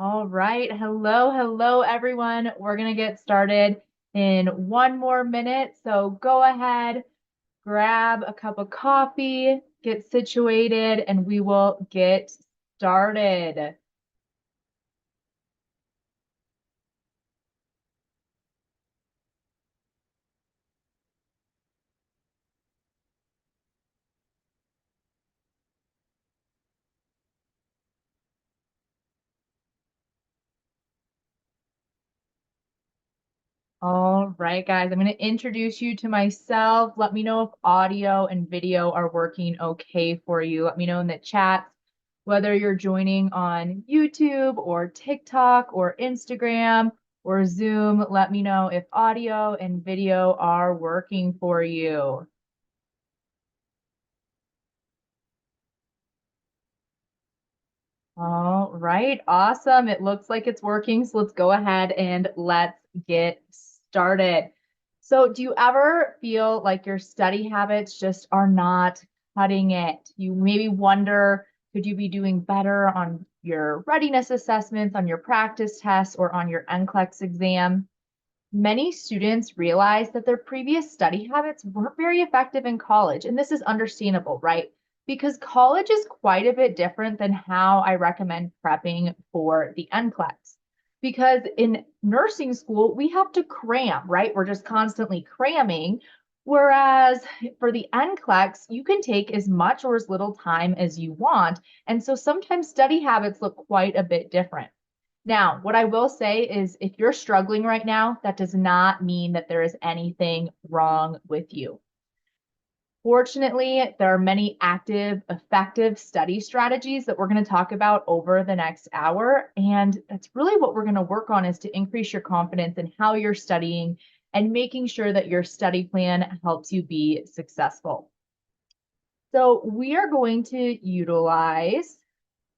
All right. Hello, everyone. We're going to get started in one more minute. So go ahead, grab a cup of coffee, get situated, and we will get started. All right, guys, I'm going to introduce you to myself. Let me know if audio and video are working okay for you. Let me know in the chat whether you're joining on YouTube or TikTok or Instagram or Zoom. Let me know if audio and video are working for you. All right, awesome. It looks like it's working, so let's go ahead and let's get started. So, do you ever feel like your study habits just are not cutting it? You maybe wonder, could you be doing better on your readiness assessments, on your practice tests, or on your NCLEX exam? Many students realize that their previous study habits weren't very effective in college, and this is understandable, right? Because college is quite a bit different than how I recommend prepping for the NCLEX. Because in nursing school, we have to cram, right? We're just constantly cramming. Whereas for the NCLEX, you can take as much or as little time as you want. And so sometimes study habits look quite a bit different. Now, what I will say is if you're struggling right now, that does not mean that there is anything wrong with you. Fortunately, there are many active, effective study strategies that we're going to talk about over the next hour. And that's really what we're going to work on is to increase your confidence in how you're studying and making sure that your study plan helps you be successful. So we are going to utilize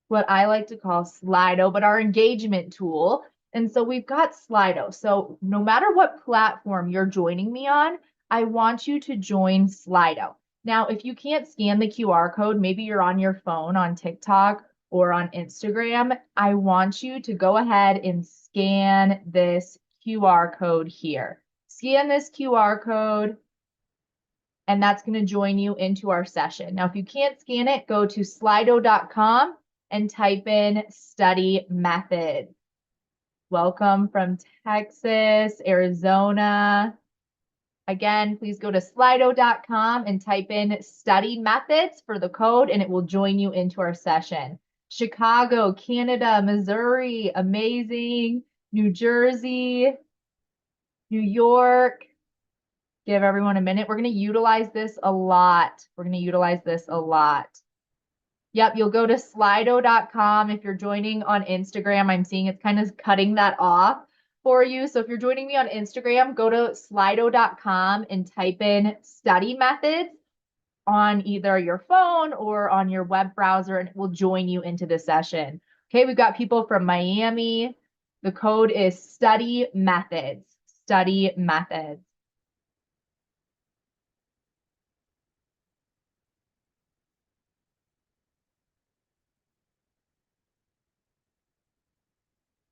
what I like to call Slido, but our engagement tool. And so we've got Slido. So no matter what platform you're joining me on, I want you to join Slido. Now, if you can't scan the QR code, maybe you're on your phone on TikTok or on Instagram, I want you to go ahead and scan this QR code here. Scan this QR code, and that's going to join you into our session. Now, if you can't scan it, go to slido.com and type in study method. Welcome from Texas, Arizona. Again, please go to slido.com and type in study methods for the code, and it will join you into our session. Chicago, Canada, Missouri, amazing. New Jersey, New York. Give everyone a minute. We're going to utilize this a lot. Yep, you'll go to slido.com. If you're joining on Instagram, I'm seeing it's kind of cutting that off for you. So if you're joining me on Instagram, go to slido.com and type in study methods on either your phone or on your web browser, and it will join you into the session. Okay, we've got people from Miami. The code is study methods. Study methods.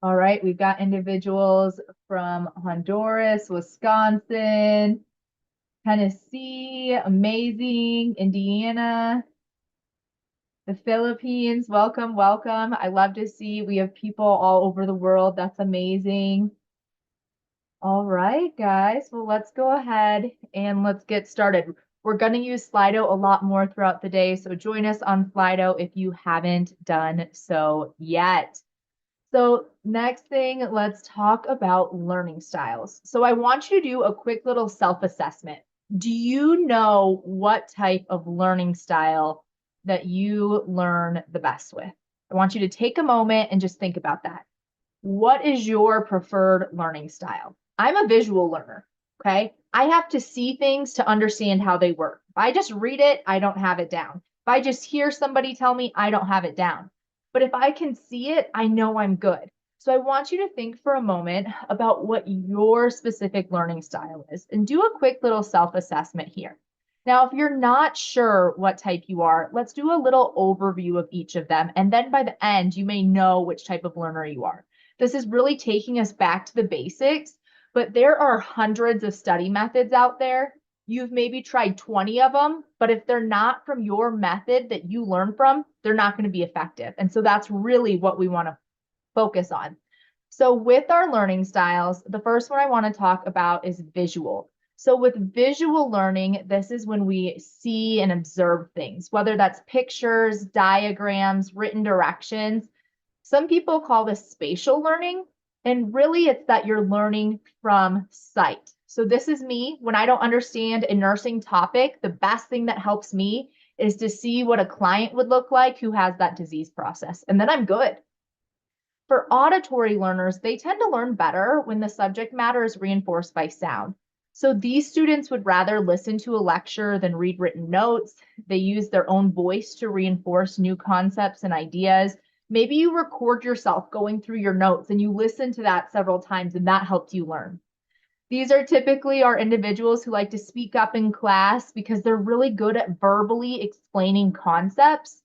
All right, we've got individuals from Honduras, Wisconsin, Tennessee, amazing, Indiana, the Philippines. Welcome, welcome. I love to see we have people all over the world. That's amazing. All right, guys. Well, let's go ahead and let's get started. We're going to use Slido a lot more throughout the day, so join us on Slido if you haven't done so yet. So next thing, let's talk about learning styles. So I want you to do a quick little self-assessment. Do you know what type of learning style that you learn the best with? I want you to take a moment and just think about that. What is your preferred learning style? I'm a visual learner, okay? I have to see things to understand how they work. If I just read it, I don't have it down. If I just hear somebody tell me, I don't have it down. But if I can see it, I know I'm good. So I want you to think for a moment about what your specific learning style is and do a quick little self-assessment here. Now, if you're not sure what type you are, let's do a little overview of each of them. And then by the end, you may know which type of learner you are. This is really taking us back to the basics, but there are hundreds of study methods out there. You've maybe tried 20 of them, but if they're not from your method that you learn from, they're not going to be effective. And so that's really what we want to focus on. So with our learning styles, the first one I want to talk about is visual. So with visual learning, this is when we see and observe things, whether that's pictures, diagrams, written directions. Some people call this spatial learning, and really it's that you're learning from sight. So this is me. When I don't understand a nursing topic, the best thing that helps me is to see what a client would look like who has that disease process, and then I'm good. For auditory learners, they tend to learn better when the subject matter is reinforced by sound. So these students would rather listen to a lecture than read written notes. They use their own voice to reinforce new concepts and ideas. Maybe you record yourself going through your notes and you listen to that several times and that helped you learn. These are typically our individuals who like to speak up in class because they're really good at verbally explaining concepts,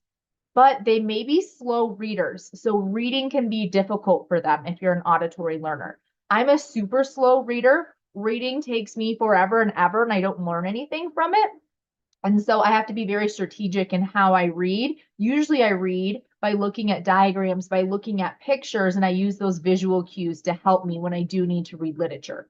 but they may be slow readers. So reading can be difficult for them if you're an auditory learner. I'm a super slow reader. Reading takes me forever and ever, and I don't learn anything from it. And so I have to be very strategic in how I read. Usually I read by looking at diagrams, by looking at pictures, and I use those visual cues to help me when I do need to read literature.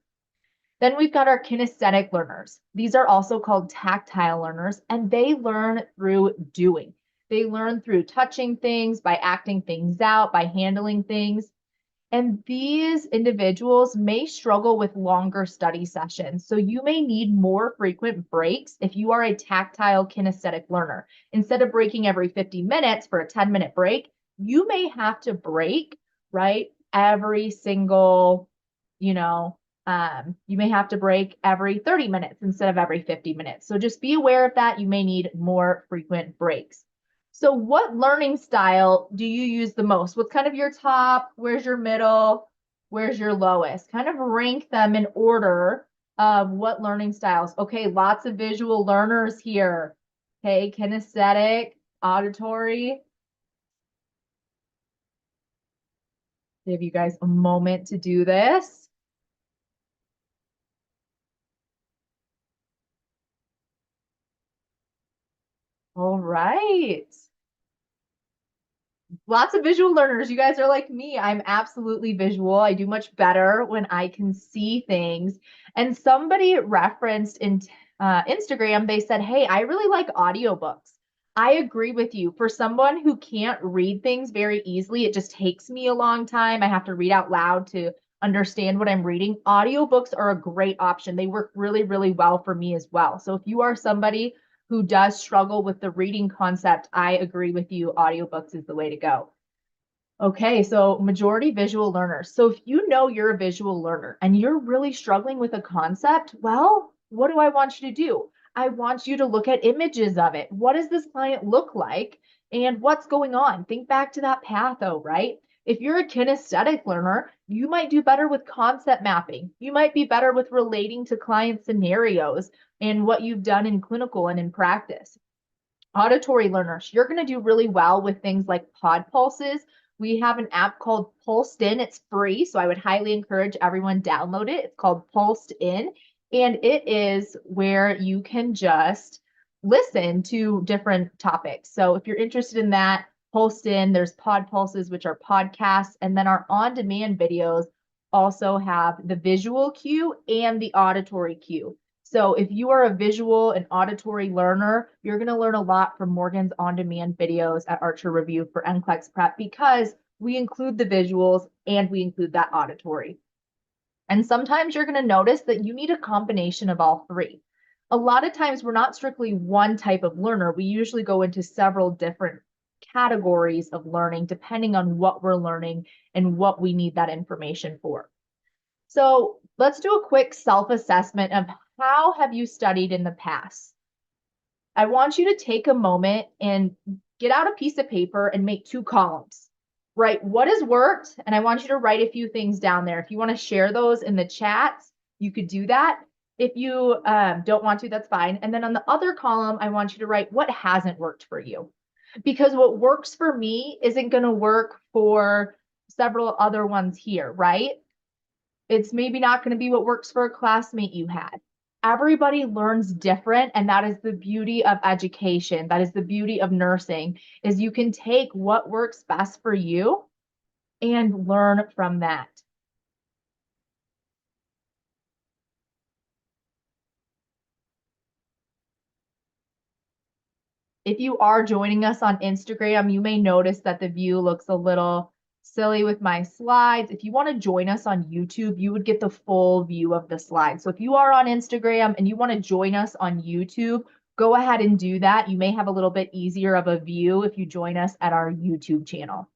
Then we've got our kinesthetic learners. These are also called tactile learners, and they learn through doing. They learn through touching things, by acting things out, by handling things. And these individuals may struggle with longer study sessions. So you may need more frequent breaks if you are a tactile kinesthetic learner. Instead of breaking every 50 minutes for a 10-minute break, you may have to break, right? Every single, you may have to break every 30 minutes instead of every 50 minutes. So just be aware of that. You may need more frequent breaks. So what learning style do you use the most? What's kind of your top? Where's your middle? Where's your lowest? Kind of rank them in order of what learning styles. Okay, lots of visual learners here. Okay, kinesthetic, auditory. Give you guys a moment to do this. All right. Lots of visual learners. You guys are like me. I'm absolutely visual. I do much better when I can see things. And somebody referenced in Instagram, they said, hey, I really like audiobooks. I agree with you. For someone who can't read things very easily, it just takes me a long time. I have to read out loud to understand what I'm reading. Audiobooks are a great option. They work really, really well for me as well. So if you are somebody who does struggle with the reading concept, I agree with you. Audiobooks is the way to go. Okay, so majority visual learners. So if you know you're a visual learner and you're really struggling with a concept, well, what do I want you to do? I want you to look at images of it. What does this client look like? And what's going on? Think back to that patho, right? If you're a kinesthetic learner, you might do better with concept mapping. You might be better with relating to client scenarios and what you've done in clinical and in practice. Auditory learners, you're going to do really well with things like pod pulses. We have an app called Pulsed In. It's free, so I would highly encourage everyone download it. It's called Pulsed In, and it is where you can just listen to different topics. So if you're interested in that, Pulsed In, there's pod pulses, which are podcasts, and then our on-demand videos also have the visual cue and the auditory cue. So if you are a visual and auditory learner, you're going to learn a lot from Morgan's on-demand videos at Archer Review for NCLEX Prep because we include the visuals and we include that auditory. And sometimes you're going to notice that you need a combination of all three. A lot of times we're not strictly one type of learner. We usually go into several different categories of learning depending on what we're learning and what we need that information for. So let's do a quick self-assessment of how have you studied in the past? I want you to take a moment and get out a piece of paper and make 2 columns. Write what has worked, and I want you to write a few things down there. If you want to share those in the chats, you could do that. If you don't want to, that's fine. And then on the other column, I want you to write what hasn't worked for you. Because what works for me isn't going to work for several other ones here, right? It's maybe not going to be what works for a classmate you had. Everybody learns different, and that is the beauty of education. That is the beauty of nursing, is you can take what works best for you and learn from that. If you are joining us on Instagram, you may notice that the view looks a little silly with my slides. If you want to join us on YouTube, you would get the full view of the slides. So if you are on Instagram and you want to join us on YouTube, go ahead and do that. You may have a little bit easier of a view if you join us at our YouTube channel.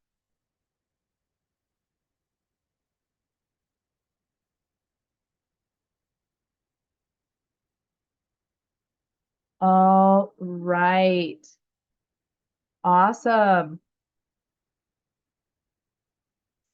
All right. Awesome.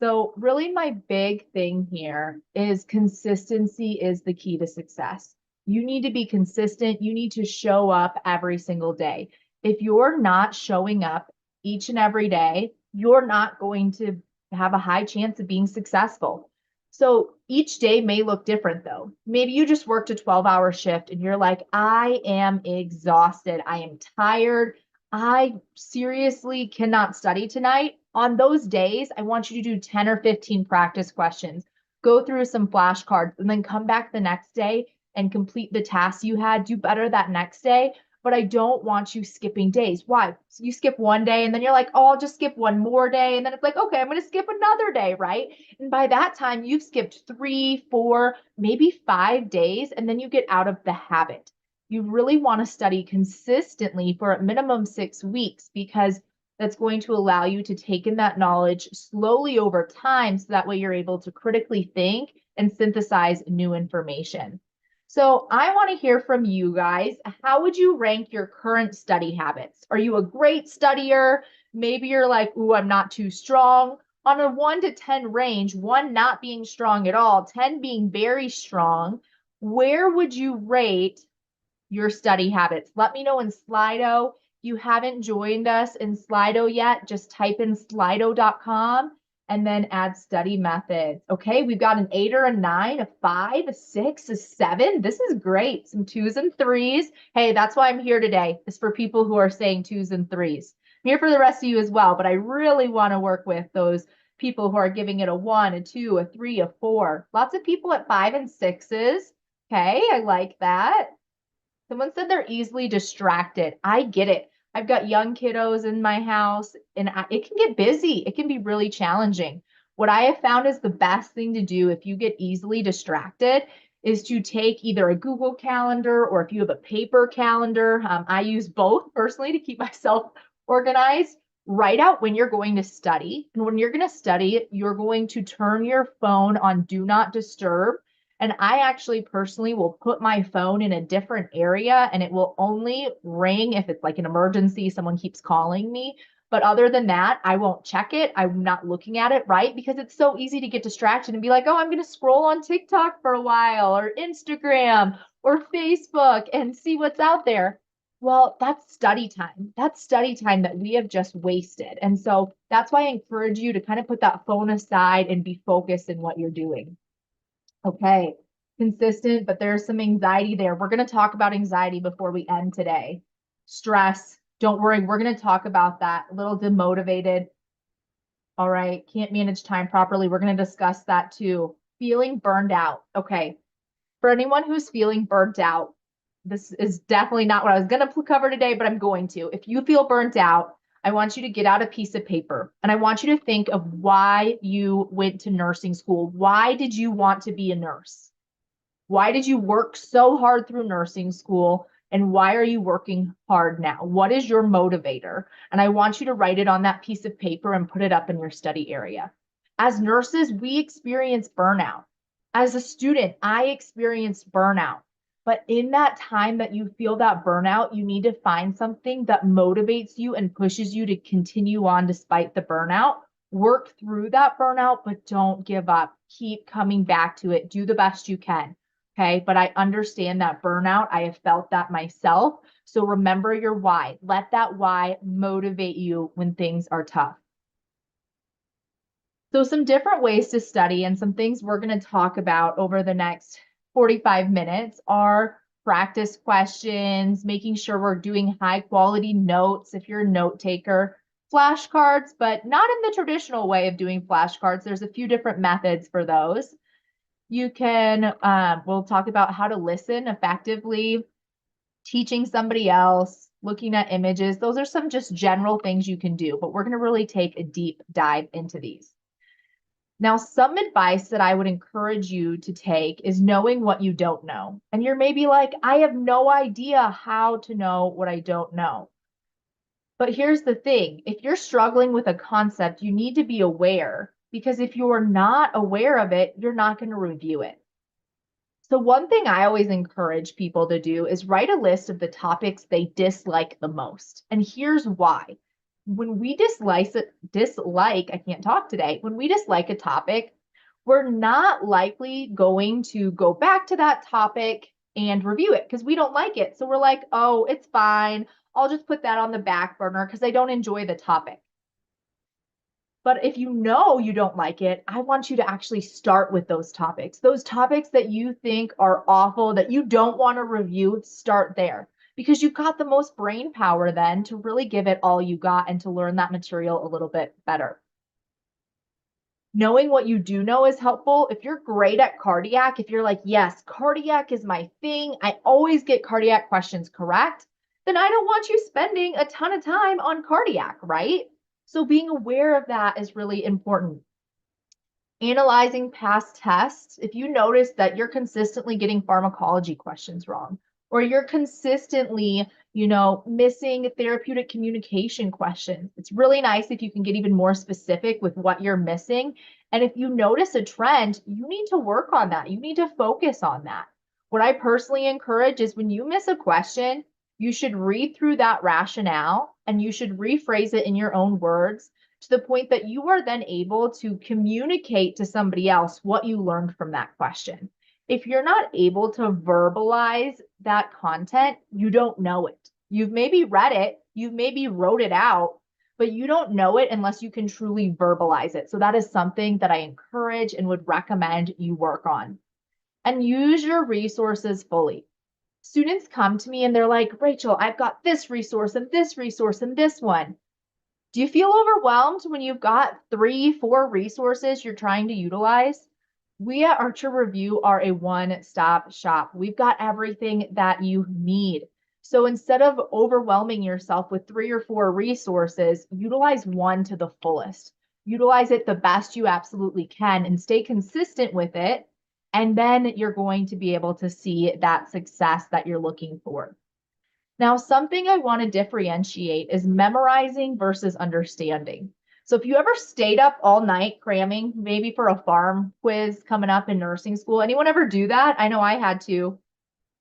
So, really, my big thing here is consistency is the key to success. You need to be consistent. You need to show up every single day. If you're not showing up each and every day, you're not going to have a high chance of being successful. So, each day may look different though. Maybe you just worked a 12-hour shift and you're like, I am exhausted. I am tired. I seriously cannot study tonight. On those days, I want you to do 10 or 15 practice questions, go through some flashcards, and then come back the next day and complete the tasks you had, do better that next day. But I don't want you skipping days. Why? So you skip one day and then you're like, oh, I'll just skip one more day. And then it's like, okay, I'm going to skip another day, right? And by that time, you've skipped 3, 4, maybe 5 days, and then you get out of the habit. You really want to study consistently for a minimum 6 weeks because that's going to allow you to take in that knowledge slowly over time so that way you're able to critically think and synthesize new information. So I want to hear from you guys. How would you rank your current study habits? Are you a great studier? Maybe you're like, ooh, I'm not too strong. On a 1 to 10 range, 1 not being strong at all, 10 being very strong, where would you rate your study habits? Let me know in Slido. If you haven't joined us in Slido yet, just type in slido.com and then add study methods. Okay, we've got an 8 or a 9, a 5, a 6, a 7. This is great. Some 2s and 3s. Hey, that's why I'm here today, is for people who are saying 2s and 3s. I'm here for the rest of you as well, but I really want to work with those people who are giving it a 1, a 2, a 3, a 4. Lots of people at 5 and 6s. Okay, I like that. Someone said they're easily distracted. I get it. I've got young kiddos in my house and it can get busy. It can be really challenging. What I have found is the best thing to do if you get easily distracted is to take either a Google Calendar or if you have a paper calendar. I use both personally to keep myself organized. Write out when you're going to study. And when you're going to study, you're going to turn your phone on Do Not Disturb. And I actually personally will put my phone in a different area and it will only ring if it's like an emergency, someone keeps calling me. But other than that, I won't check it. I'm not looking at it, right? Because it's so easy to get distracted and be like, oh, I'm going to scroll on TikTok for a while or Instagram or Facebook and see what's out there. Well, that's study time. That's study time that we have just wasted. And so that's why I encourage you to kind of put that phone aside and be focused in what you're doing. Okay, consistent, but there's some anxiety there. We're going to talk about anxiety before we end today. Stress, don't worry, we're going to talk about that. A little demotivated. All right, can't manage time properly. We're going to discuss that too. Feeling burned out. Okay, for anyone who's feeling burnt out, this is definitely not what I was going to cover today, but I'm going to. If you feel burnt out, I want you to get out a piece of paper and I want you to think of why you went to nursing school. Why did you want to be a nurse? Why did you work so hard through nursing school? And why are you working hard now? What is your motivator? And I want you to write it on that piece of paper and put it up in your study area. As nurses, we experience burnout. As a student, I experienced burnout. But in that time that you feel that burnout, you need to find something that motivates you and pushes you to continue on despite the burnout. Work through that burnout, but don't give up. Keep coming back to it. Do the best you can. Okay. But I understand that burnout. I have felt that myself. So remember your why. Let that why motivate you when things are tough. So, some different ways to study and some things we're going to talk about over the next 45 minutes are practice questions, making sure we're doing high quality notes if you're a note taker, flashcards, but not in the traditional way of doing flashcards. There's a few different methods for those. You can, we'll talk about how to listen effectively, teaching somebody else, looking at images. Those are some just general things you can do, but we're going to really take a deep dive into these. Now, some advice that I would encourage you to take is knowing what you don't know. And you're maybe like, I have no idea how to know what I don't know. But here's the thing, if you're struggling with a concept, you need to be aware, because if you're not aware of it, you're not going to review it. So one thing I always encourage people to do is write a list of the topics they dislike the most. And here's why. When we I can't talk today. When we dislike a topic, we're not likely going to go back to that topic and review it because we don't like it. So we're like, oh, it's fine. I'll just put that on the back burner because I don't enjoy the topic. But if you know you don't like it, I want you to actually start with those topics that you think are awful, that you don't want to review, start there because you've got the most brain power then to really give it all you got and to learn that material a little bit better. Knowing what you do know is helpful. If you're great at cardiac, if you're like, yes, cardiac is my thing, I always get cardiac questions correct, then I don't want you spending a ton of time on cardiac, right? So being aware of that is really important. Analyzing past tests, if you notice that you're consistently getting pharmacology questions wrong, or you're consistently, missing therapeutic communication questions, it's really nice if you can get even more specific with what you're missing. And if you notice a trend, you need to work on that. You need to focus on that. What I personally encourage is when you miss a question, you should read through that rationale and you should rephrase it in your own words to the point that you are then able to communicate to somebody else what you learned from that question. If you're not able to verbalize that content, you don't know it. You've maybe read it, you've maybe wrote it out, but you don't know it unless you can truly verbalize it. So that is something that I encourage and would recommend you work on. And use your resources fully. Students come to me and they're like, Rachel, I've got this resource and this resource and this one. Do you feel overwhelmed when you've got 3, 4 resources you're trying to utilize? We at Archer Review are a one-stop shop. We've got everything that you need. So instead of overwhelming yourself with 3 or 4 resources, utilize one to the fullest. Utilize it the best you absolutely can and stay consistent with it. And then you're going to be able to see that success that you're looking for. Now, something I want to differentiate is memorizing versus understanding. So if you ever stayed up all night cramming, maybe for a pharm quiz coming up in nursing school, anyone ever do that? I know I had to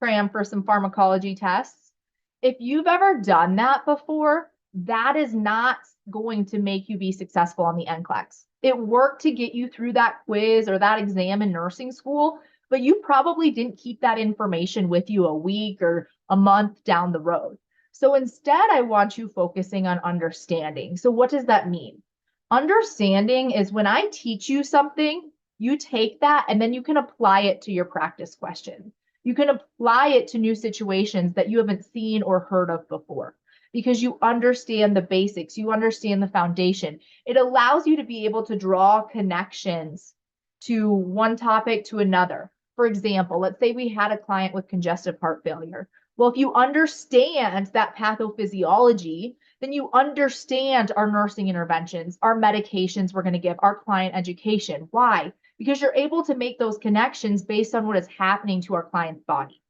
cram for some pharmacology tests. If you've ever done that before, that is not going to make you be successful on the NCLEX. It worked to get you through that quiz or that exam in nursing school, but you probably didn't keep that information with you a week or a month down the road. So instead, I want you focusing on understanding. So what does that mean? Understanding is when I teach you something, you take that and then you can apply it to your practice question. You can apply it to new situations that you haven't seen or heard of before because you understand the basics, you understand the foundation. It allows you to be able to draw connections to one topic to another. For example, let's say we had a client with congestive heart failure. Well, if you understand that pathophysiology, then you understand our nursing interventions, our medications we're going to give, our client education. Why? Because you're able to make those connections based on what is happening to our client's body.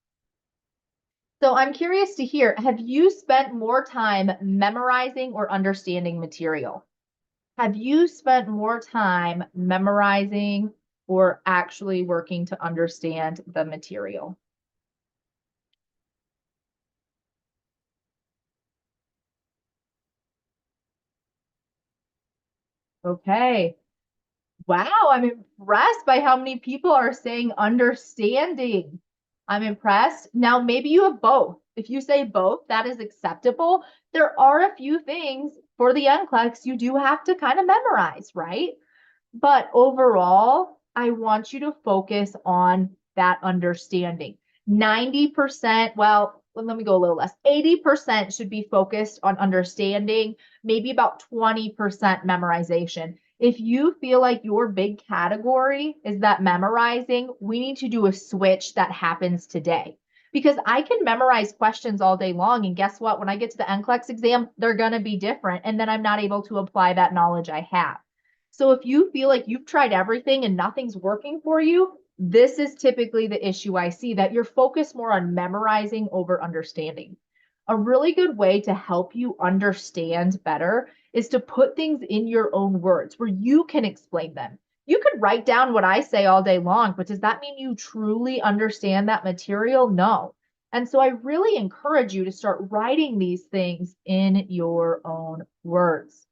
So I'm curious to hear, have you spent more time memorizing or understanding material? Have you spent more time memorizing or actually working to understand the material? Okay. Wow, I'm impressed by how many people are saying understanding. I'm impressed. Now, maybe you have both. If you say both, that is acceptable. There are a few things for the NCLEX you do have to kind of memorize, right? But overall, I want you to focus on that understanding. 90%, well, let me go a little less. 80% should be focused on understanding, maybe about 20% memorization. If you feel like your big category is that memorizing, we need to do a switch that happens today. Because I can memorize questions all day long. And guess what? When I get to the NCLEX exam, they're going to be different. And then I'm not able to apply that knowledge I have. So if you feel like you've tried everything and nothing's working for you, this is typically the issue I see, that you're focused more on memorizing over understanding. A really good way to help you understand better is to put things in your own words where you can explain them. You could write down what I say all day long, but does that mean you truly understand that material? No. And so I really encourage you to start writing these things in your own words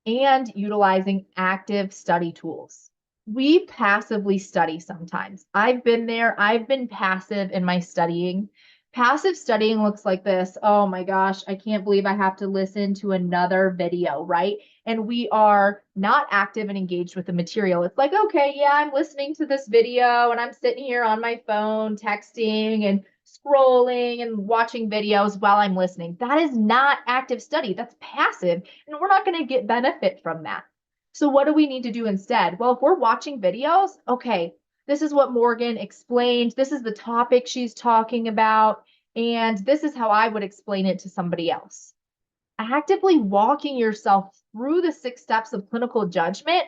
and utilizing active study tools. We passively study sometimes. I've been there. I've been passive in my studying. Passive studying looks like this. Oh my gosh, I can't believe I have to listen to another video, right? And we are not active and engaged with the material. It's like, okay, yeah, I'm listening to this video and I'm sitting here on my phone texting and scrolling and watching videos while I'm listening. That is not active study. That's passive, and we're not going to get benefit from that. So what do we need to do instead? Well, if we're watching videos, okay, this is what Morgan explained. This is the topic she's talking about, and this is how I would explain it to somebody else. Actively walking yourself through the 6 steps of clinical judgment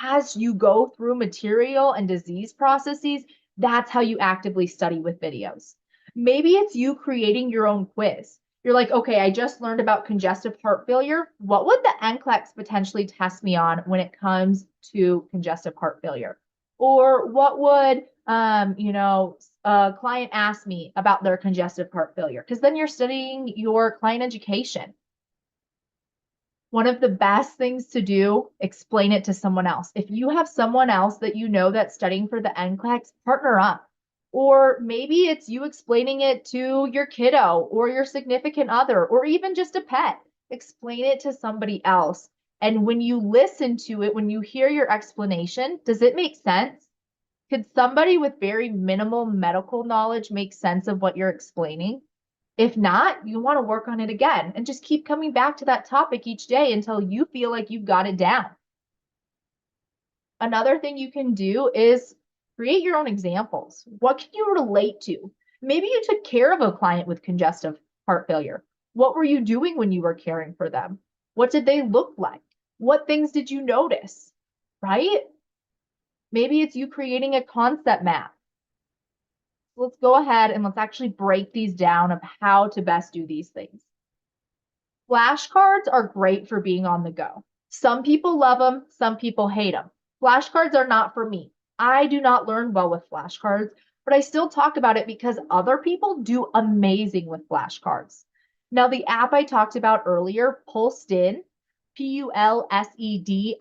as you go through material and disease processes, that's how you actively study with videos. Maybe it's you creating your own quiz. You're like, okay, I just learned about congestive heart failure. What would the NCLEX potentially test me on when it comes to congestive heart failure? Or what would, a client ask me about their congestive heart failure? Because then you're studying your client education. One of the best things to do, explain it to someone else. If you have someone else that you know that's studying for the NCLEX, partner up. Or maybe it's you explaining it to your kiddo or your significant other, or even just a pet. Explain it to somebody else. And when you listen to it, when you hear your explanation, does it make sense? Could somebody with very minimal medical knowledge make sense of what you're explaining? If not, you want to work on it again and just keep coming back to that topic each day until you feel like you've got it down. Another thing you can do is create your own examples. What can you relate to? Maybe you took care of a client with congestive heart failure. What were you doing when you were caring for them? What did they look like? What things did you notice? Right? Maybe it's you creating a concept map. Let's go ahead and let's actually break these down of how to best do these things. Flashcards are great for being on the go. Some people love them, some people hate them. Flashcards are not for me. I do not learn well with flashcards, but I still talk about it because other people do amazing with flashcards. Now, the app I talked about earlier, Pulsedin, Pulsedin,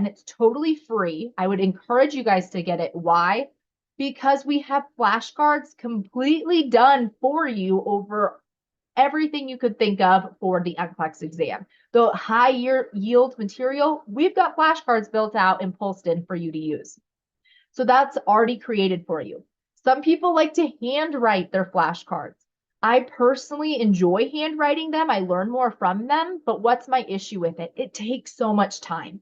it's totally free. I would encourage you guys to get it. Why? Because we have flashcards completely done for you over everything you could think of for the NCLEX exam. The high yield material, we've got flashcards built out and Pulsedin for you to use. So that's already created for you. Some people like to handwrite their flashcards. I personally enjoy handwriting them. I learn more from them, but what's my issue with it? It takes so much time.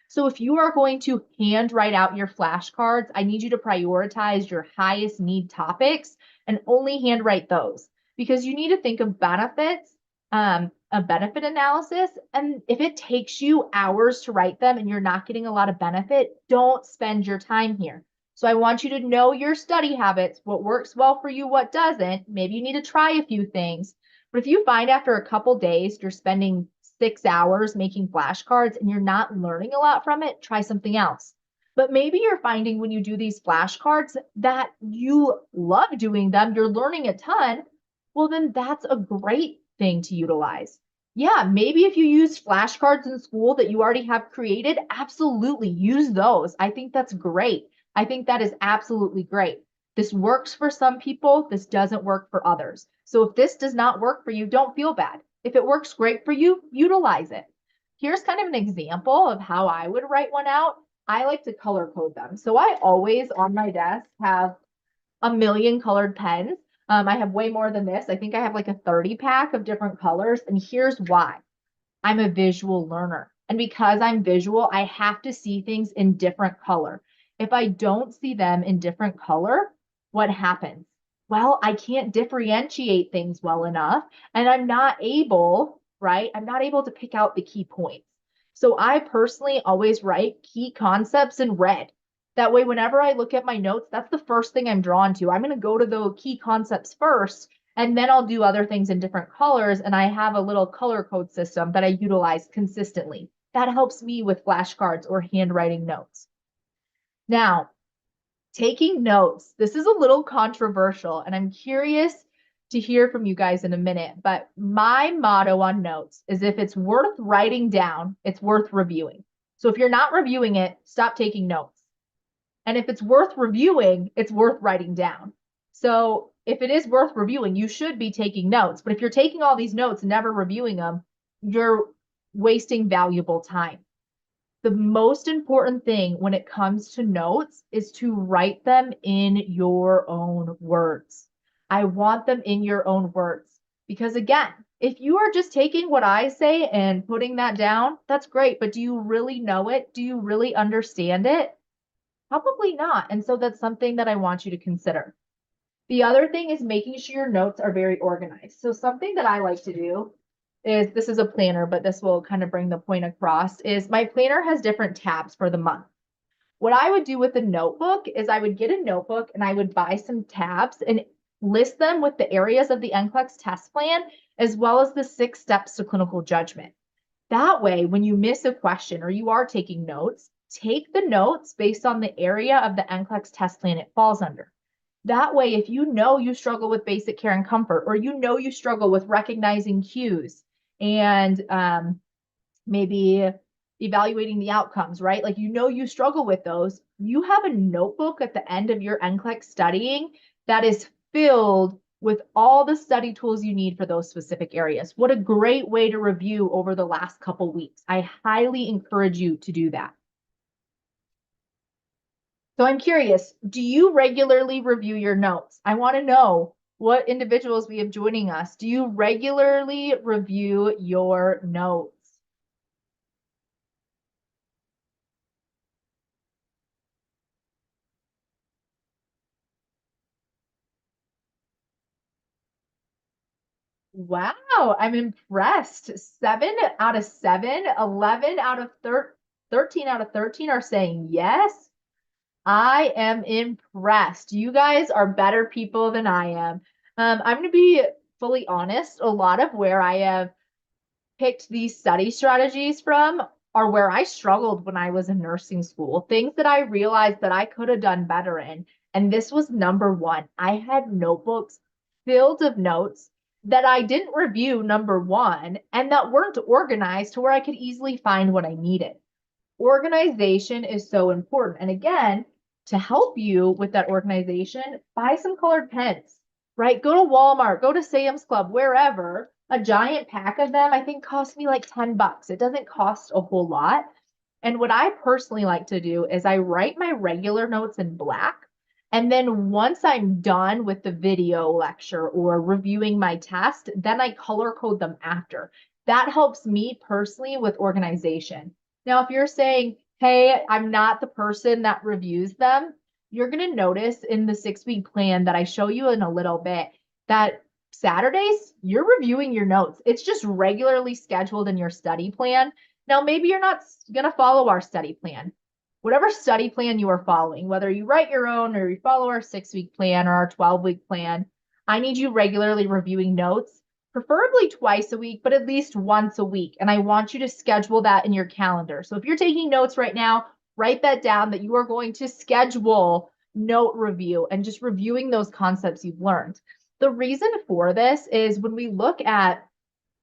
So if you are going to hand write out your flashcards, I need you to prioritize your highest need topics and only handwrite those, because you need to think of benefits, a benefit analysis. And if it takes you hours to write them and you're not getting a lot of benefit, don't spend your time here. So I want you to know your study habits, what works well for you, what doesn't. Maybe you need to try a few things. But if you find after a couple days you're spending 6 hours making flashcards and you're not learning a lot from it, try something else. But maybe you're finding when you do these flashcards that you love doing them, you're learning a ton. Well, then that's a great thing to utilize. Yeah, maybe if you use flashcards in school that you already have created, absolutely use those. I think that's great. I think that is absolutely great. This works for some people, this doesn't work for others. So if this does not work for you, don't feel bad. If it works great for you, utilize it. Here's kind of an example of how I would write one out. I like to color code them. So I always on my desk have a million colored pens. I have way more than this. I think I have like a 30 pack of different colors. And here's why. I'm a visual learner. And because I'm visual, I have to see things in different color. If I don't see them in different color, what happens? Well, I can't differentiate things well enough, and I'm not able, right? I'm not able to pick out the key points. So I personally always write key concepts in red. That way, whenever I look at my notes, that's the first thing I'm drawn to. I'm going to go to the key concepts first, and then I'll do other things in different colors. And I have a little color code system that I utilize consistently. That helps me with flashcards or handwriting notes. Now, taking notes. This is a little controversial, and I'm curious to hear from you guys in a minute. But my motto on notes is if it's worth writing down, it's worth reviewing. So if you're not reviewing it, stop taking notes. And if it's worth reviewing, it's worth writing down. So if it is worth reviewing, you should be taking notes. But if you're taking all these notes and never reviewing them, you're wasting valuable time. The most important thing when it comes to notes is to write them in your own words. I want them in your own words because, again, if you are just taking what I say and putting that down, that's great. But do you really know it? Do you really understand it? Probably not. And so that's something that I want you to consider. The other thing is making sure your notes are very organized. So something that I like to do is, this is a planner, but this will kind of bring the point across, is my planner has different tabs for the month. What I would do with a notebook is I would get a notebook and I would buy some tabs and list them with the areas of the NCLEX test plan, as well as the 6 steps to clinical judgment. That way, when you miss a question or you are taking notes, take the notes based on the area of the NCLEX test plan it falls under. That way, if you know you struggle with basic care and comfort, or you know you struggle with recognizing cues and maybe evaluating the outcomes, right? Like, you know you struggle with those, you have a notebook at the end of your NCLEX studying that is filled with all the study tools you need for those specific areas. What a great way to review over the last couple weeks. I highly encourage you to do that. So I'm curious, do you regularly review your notes? I want to know what individuals we have joining us. Do you regularly review your notes? Wow, I'm impressed. 7 out of 7, 11 out of 13 out of 13 are saying yes. I am impressed. You guys are better people than I am. I'm going to be fully honest. A lot of where I have picked these study strategies from are where I struggled when I was in nursing school, things that I realized that I could have done better in. And this was number one. I had notebooks filled of notes that I didn't review, number one, and that weren't organized to where I could easily find what I needed. Organization is so important. And again, to help you with that organization, buy some colored pens, right? Go to Walmart, go to Sam's Club, wherever. A giant pack of them, I think, cost me like $10. It doesn't cost a whole lot. And what I personally like to do is I write my regular notes in black. And then once I'm done with the video lecture or reviewing my test, then I color code them after. That helps me personally with organization. Now, if you're saying, hey, I'm not the person that reviews them, you're going to notice in the 6-week plan that I show you in a little bit that Saturdays, you're reviewing your notes. It's just regularly scheduled in your study plan. Now, maybe you're not going to follow our study plan. Whatever study plan you are following, whether you write your own or you follow our 6-week plan or our 12-week plan, I need you regularly reviewing notes, preferably twice a week, but at least once a week. And I want you to schedule that in your calendar. So if you're taking notes right now, write that down that you are going to schedule note review and just reviewing those concepts you've learned. The reason for this is when we look at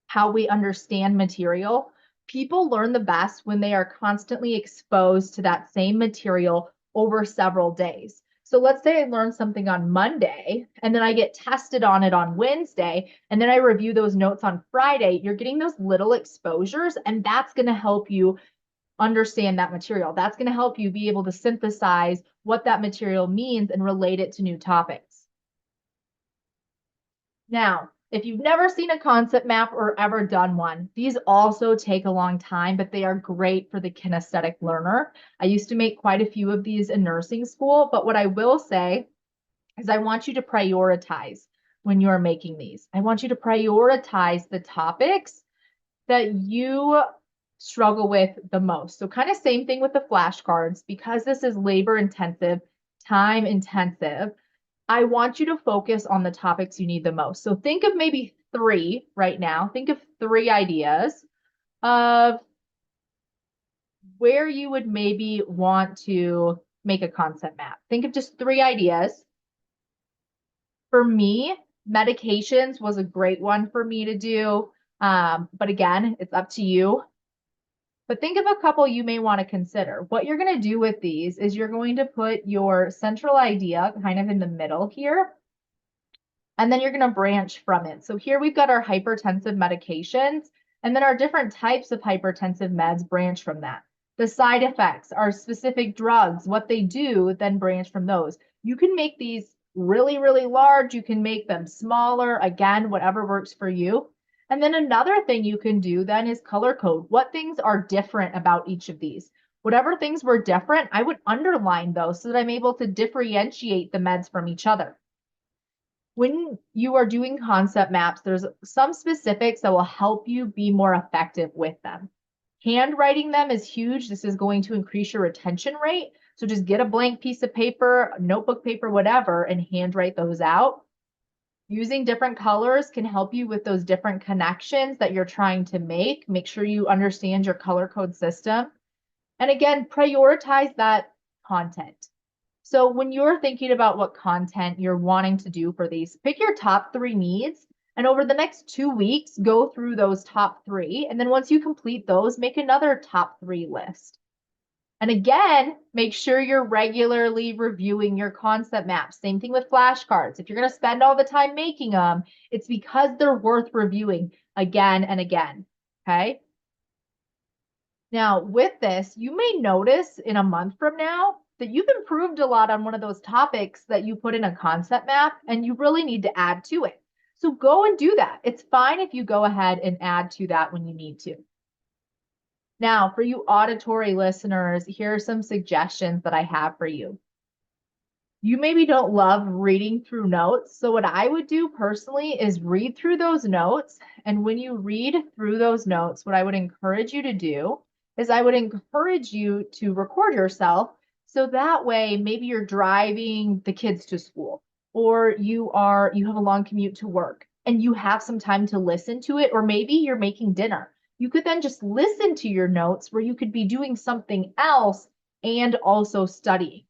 how we understand material, people learn the best when they are constantly exposed to that same material over several days. So let's say I learned something on Monday and then I get tested on it on Wednesday and then I review those notes on Friday. You're getting those little exposures and that's going to help you understand that material. That's going to help you be able to synthesize what that material means and relate it to new topics. Now, if you've never seen a concept map or ever done one, these also take a long time, but they are great for the kinesthetic learner. I used to make quite a few of these in nursing school, but what I will say is I want you to prioritize when you are making these. I want you to prioritize the topics that you struggle with the most. So kind of same thing with the flashcards, because this is labor intensive, time intensive. I want you to focus on the topics you need the most. So think of maybe 3 right now. Think of 3 ideas of where you would maybe want to make a concept map. Think of just 3 ideas. For me, medications was a great one for me to do. But again, it's up to you. But think of a couple you may want to consider. What you're going to do with these is you're going to put your central idea kind of in the middle here, and then you're going to branch from it. So here we've got our hypertensive medications, and then our different types of hypertensive meds branch from that. The side effects, our specific drugs, what they do, then branch from those. You can make these really, really large. You can make them smaller. Again, whatever works for you. And then another thing you can do then is color code. What things are different about each of these? Whatever things were different, I would underline those so that I'm able to differentiate the meds from each other. When you are doing concept maps, there's some specifics that will help you be more effective with them. Handwriting them is huge. This is going to increase your retention rate. So just get a blank piece of paper, notebook paper, whatever, and handwrite those out. Using different colors can help you with those different connections that you're trying to make. Make sure you understand your color code system. And again, prioritize that content. So when you're thinking about what content you're wanting to do for these, pick your top 3 needs. And over the next 2 weeks, go through those top 3. And then once you complete those, make another top 3 list. And again, make sure you're regularly reviewing your concept maps. Same thing with flashcards. If you're going to spend all the time making them, it's because they're worth reviewing again and again. Okay. Now, with this, you may notice in a month from now that you've improved a lot on one of those topics that you put in a concept map, and you really need to add to it. So go and do that. It's fine if you go ahead and add to that when you need to. Now, for you auditory listeners, here are some suggestions that I have for you. You maybe don't love reading through notes. So what I would do personally is read through those notes. And when you read through those notes, what I would encourage you to do is I would encourage you to record yourself. So that way, maybe you're driving the kids to school, or you have a long commute to work and you have some time to listen to it, or maybe you're making dinner. You could then just listen to your notes where you could be doing something else and also studying.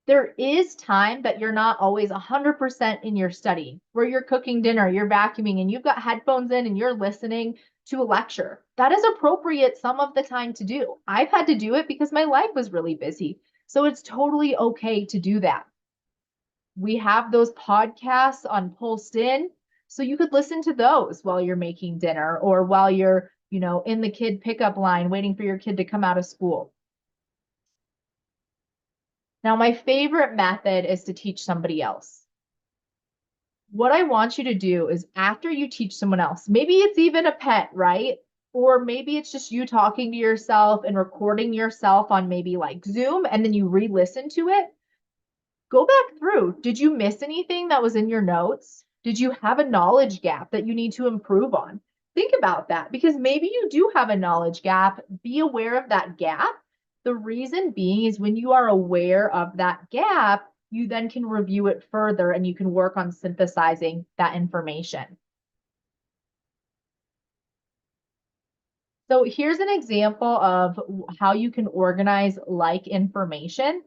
There is time that you're not always 100% in your study, where you're cooking dinner, you're vacuuming, and you've got headphones in and you're listening to a lecture. That is appropriate some of the time to do. I've had to do it because my life was really busy. So it's totally okay to do that. We have those podcasts on Pulsed In, so you could listen to those while you're making dinner or while you're, in the kid pickup line waiting for your kid to come out of school. Now, my favorite method is to teach somebody else. What I want you to do is after you teach someone else, maybe it's even a pet, right? Or maybe it's just you talking to yourself and recording yourself on maybe like Zoom, and then you re-listen to it. Go back through. Did you miss anything that was in your notes? Did you have a knowledge gap that you need to improve on? Think about that, because maybe you do have a knowledge gap. Be aware of that gap. The reason being is when you are aware of that gap, you then can review it further and you can work on synthesizing that information. So here's an example of how you can organize like information.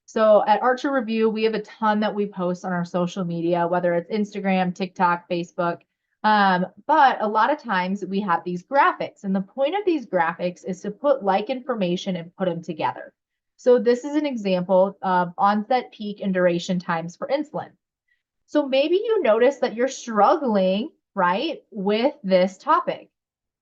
So at Archer Review, we have a ton that we post on our social media, whether it's Instagram, TikTok, Facebook. But a lot of times we have these graphics, and the point of these graphics is to put like information and put them together. So this is an example of onset, peak, and duration times for insulin. So maybe you notice that you're struggling, right, with this topic.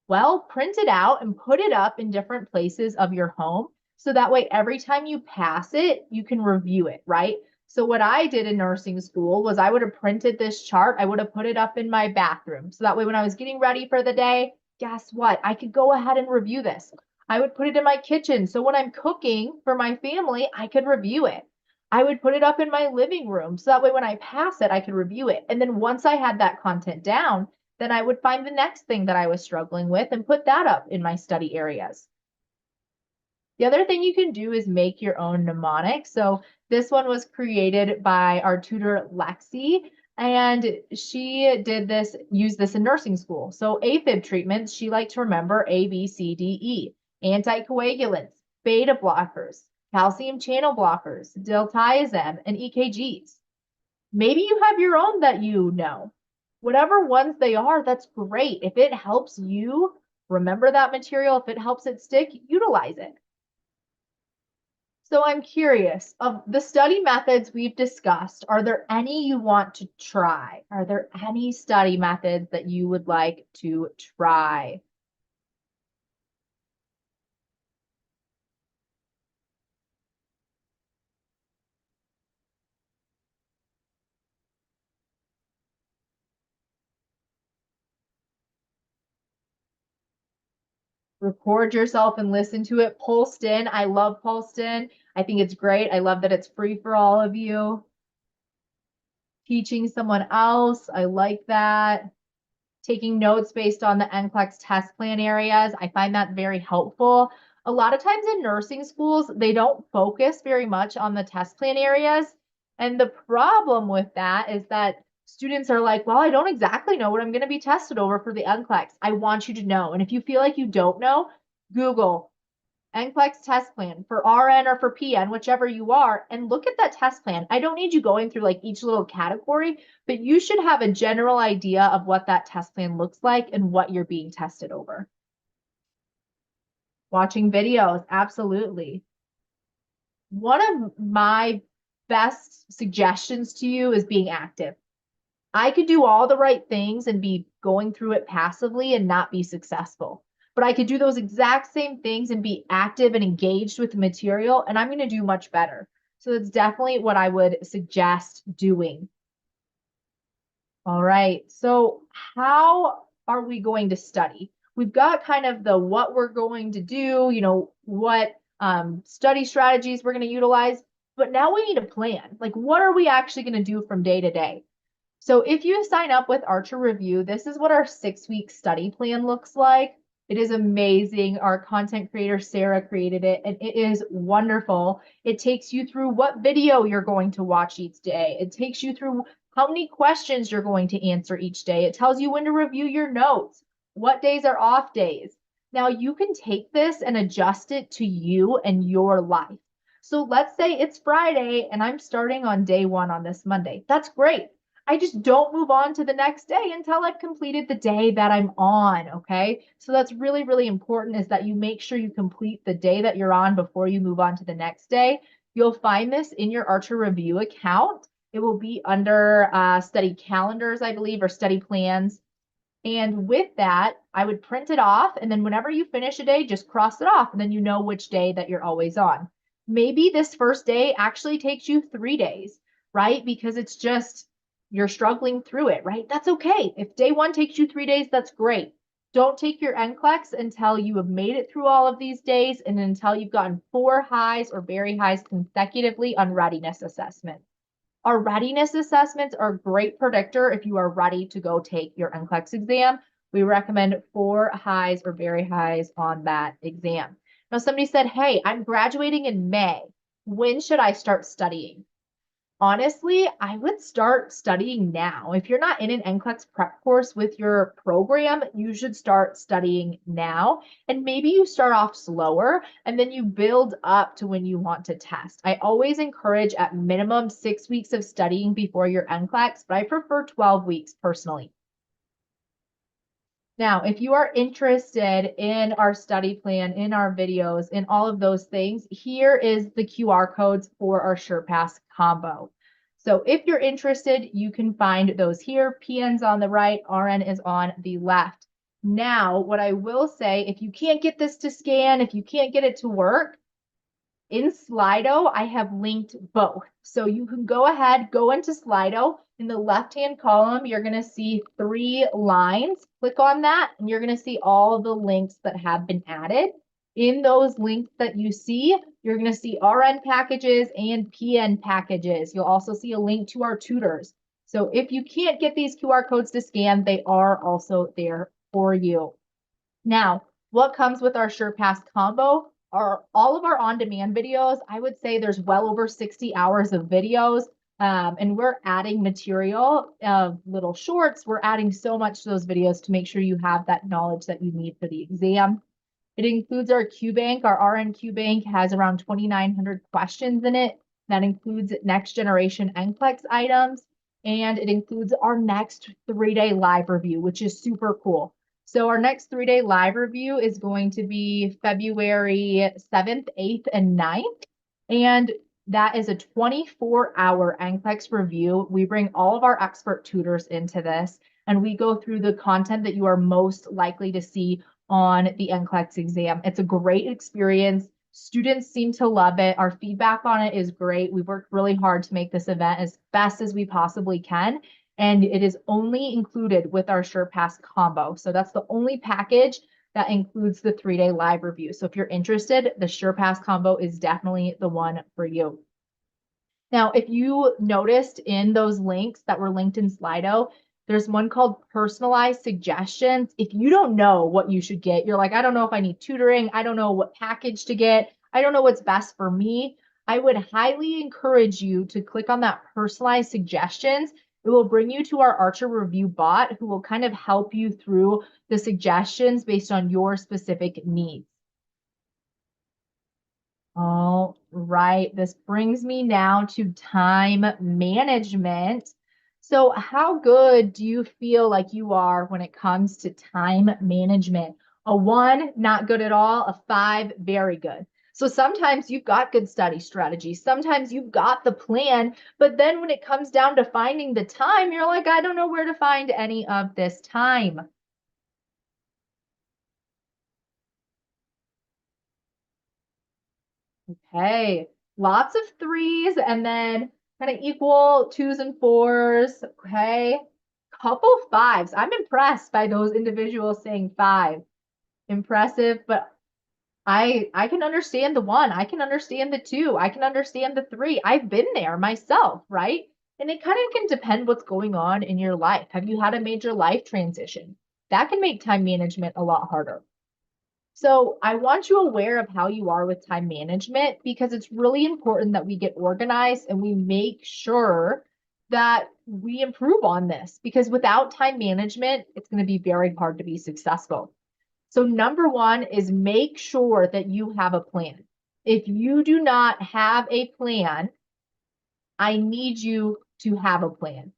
Well, print it out and put it up in different places of your home. So that way, every time you pass it, you can review it, right? So what I did in nursing school was I would have printed this chart. I would have put it up in my bathroom. So that way, when I was getting ready for the day, guess what? I could go ahead and review this. I would put it in my kitchen. So when I'm cooking for my family, I could review it. I would put it up in my living room. So that way, when I pass it, I could review it. And then once I had that content down, then I would find the next thing that I was struggling with and put that up in my study areas. The other thing you can do is make your own mnemonic. So this one was created by our tutor Lexi, and she used this in nursing school. So AFib treatments, she liked to remember A, B, C, D, E. Anticoagulants, beta blockers, calcium channel blockers, diltiazem, and EKGs. Maybe you have your own that you know. Whatever ones they are, that's great. If it helps you remember that material, if it helps it stick, utilize it. So I'm curious, of the study methods we've discussed, are there any you want to try? Are there any study methods that you would like to try? Record yourself and listen to it. Polston, I love Polston. I think it's great. I love that it's free for all of you. Teaching someone else, I like that. Taking notes based on the NCLEX test plan areas. I find that very helpful. A lot of times in nursing schools, they don't focus very much on the test plan areas. And the problem with that is that students are like, well, I don't exactly know what I'm going to be tested over for the NCLEX. I want you to know. And if you feel like you don't know, Google NCLEX test plan for RN or for PN, whichever you are, and look at that test plan. I don't need you going through like each little category, but you should have a general idea of what that test plan looks like and what you're being tested over. Watching videos, absolutely. One of my best suggestions to you is being active. I could do all the right things and be going through it passively and not be successful. But I could do those exact same things and be active and engaged with the material, and I'm going to do much better. So that's definitely what I would suggest doing. All right. So how are we going to study? We've got kind of the what we're going to do, what study strategies we're going to utilize, but now we need a plan. Like, what are we actually going to do from day to day? So if you sign up with Archer Review, this is what our 6-week study plan looks like. It is amazing. Our content creator, Sarah, created it, and it is wonderful. It takes you through what video you're going to watch each day. It takes you through how many questions you're going to answer each day. It tells you when to review your notes, what days are off days. Now you can take this and adjust it to you and your life. So let's say it's Friday and I'm starting on day 1 on this Monday. That's great. I just don't move on to the next day until I've completed the day that I'm on, okay? So that's really, really important, is that you make sure you complete the day that you're on before you move on to the next day. You'll find this in your Archer Review account. It will be under study calendars, I believe, or study plans. And with that, I would print it off, and then whenever you finish a day, just cross it off, and then you know which day that you're always on. Maybe this first day actually takes you 3 days, right? Because it's just you're struggling through it, right? That's okay. If day 1 takes you 3 days, that's great. Don't take your NCLEX until you have made it through all of these days and until you've gotten 4 highs or very highs consecutively on readiness assessment. Our readiness assessments are a great predictor if you are ready to go take your NCLEX exam. We recommend 4 highs or very highs on that exam. Now, somebody said, hey, I'm graduating in May. When should I start studying? Honestly, I would start studying now. If you're not in an NCLEX prep course with your program, you should start studying now. And maybe you start off slower and then you build up to when you want to test. I always encourage at minimum 6 weeks of studying before your NCLEX, but I prefer 12 weeks personally. Now, if you are interested in our study plan, in our videos, in all of those things, here is the QR codes for our SurePass combo. So if you're interested, you can find those here. PN's on the right, RN is on the left. Now, what I will say, if you can't get this to scan, if you can't get it to work, in Slido, I have linked both. So you can go ahead, go into Slido. In the left-hand column, you're going to see 3 lines. Click on that, and you're going to see all the links that have been added. In those links that you see, you're going to see RN packages and PN packages. You'll also see a link to our tutors. So if you can't get these QR codes to scan, they are also there for you. Now, what comes with our SurePass combo are all of our on-demand videos. I would say there's well over 60 hours of videos, and we're adding material of little shorts. We're adding so much to those videos to make sure you have that knowledge that you need for the exam. It includes our QBank. Our RN QBank has around 2,900 questions in it. That includes next generation NCLEX items, and it includes our next 3-day live review, which is super cool. So our next 3-day live review is going to be February 7th, 8th, and 9th. And that is a 24-hour NCLEX review. We bring all of our expert tutors into this, and we go through the content that you are most likely to see on the NCLEX exam. It's a great experience. Students seem to love it. Our feedback on it is great. We've worked really hard to make this event as best as we possibly can. And it is only included with our SurePass combo. So that's the only package that includes the 3-day live review. So if you're interested, the SurePass combo is definitely the one for you. Now, if you noticed in those links that were linked in Slido, there's one called personalized suggestions. If you don't know what you should get, you're like, I don't know if I need tutoring. I don't know what package to get. I don't know what's best for me. I would highly encourage you to click on that personalized suggestions. It will bring you to our Archer review bot who will kind of help you through the suggestions based on your specific needs. All right, this brings me now to time management. So how good do you feel like you are when it comes to time management? A 1, not good at all. A 5, very good. So sometimes you've got good study strategies. Sometimes you've got the plan, but then when it comes down to finding the time, you're like, I don't know where to find any of this time. Okay, lots of 3s and then kind of equal 2s and 4s. Okay, couple 5s. I'm impressed by those individuals saying 5. Impressive, but I can understand the 1. I can understand the 2. I can understand the 3. I've been there myself, right? And it kind of can depend what's going on in your life. Have you had a major life transition? That can make time management a lot harder. So I want you aware of how you are with time management because it's really important that we get organized and we make sure that we improve on this because without time management, it's going to be very hard to be successful. So number 1 is make sure that you have a plan. If you do not have a plan, I need you to have a plan.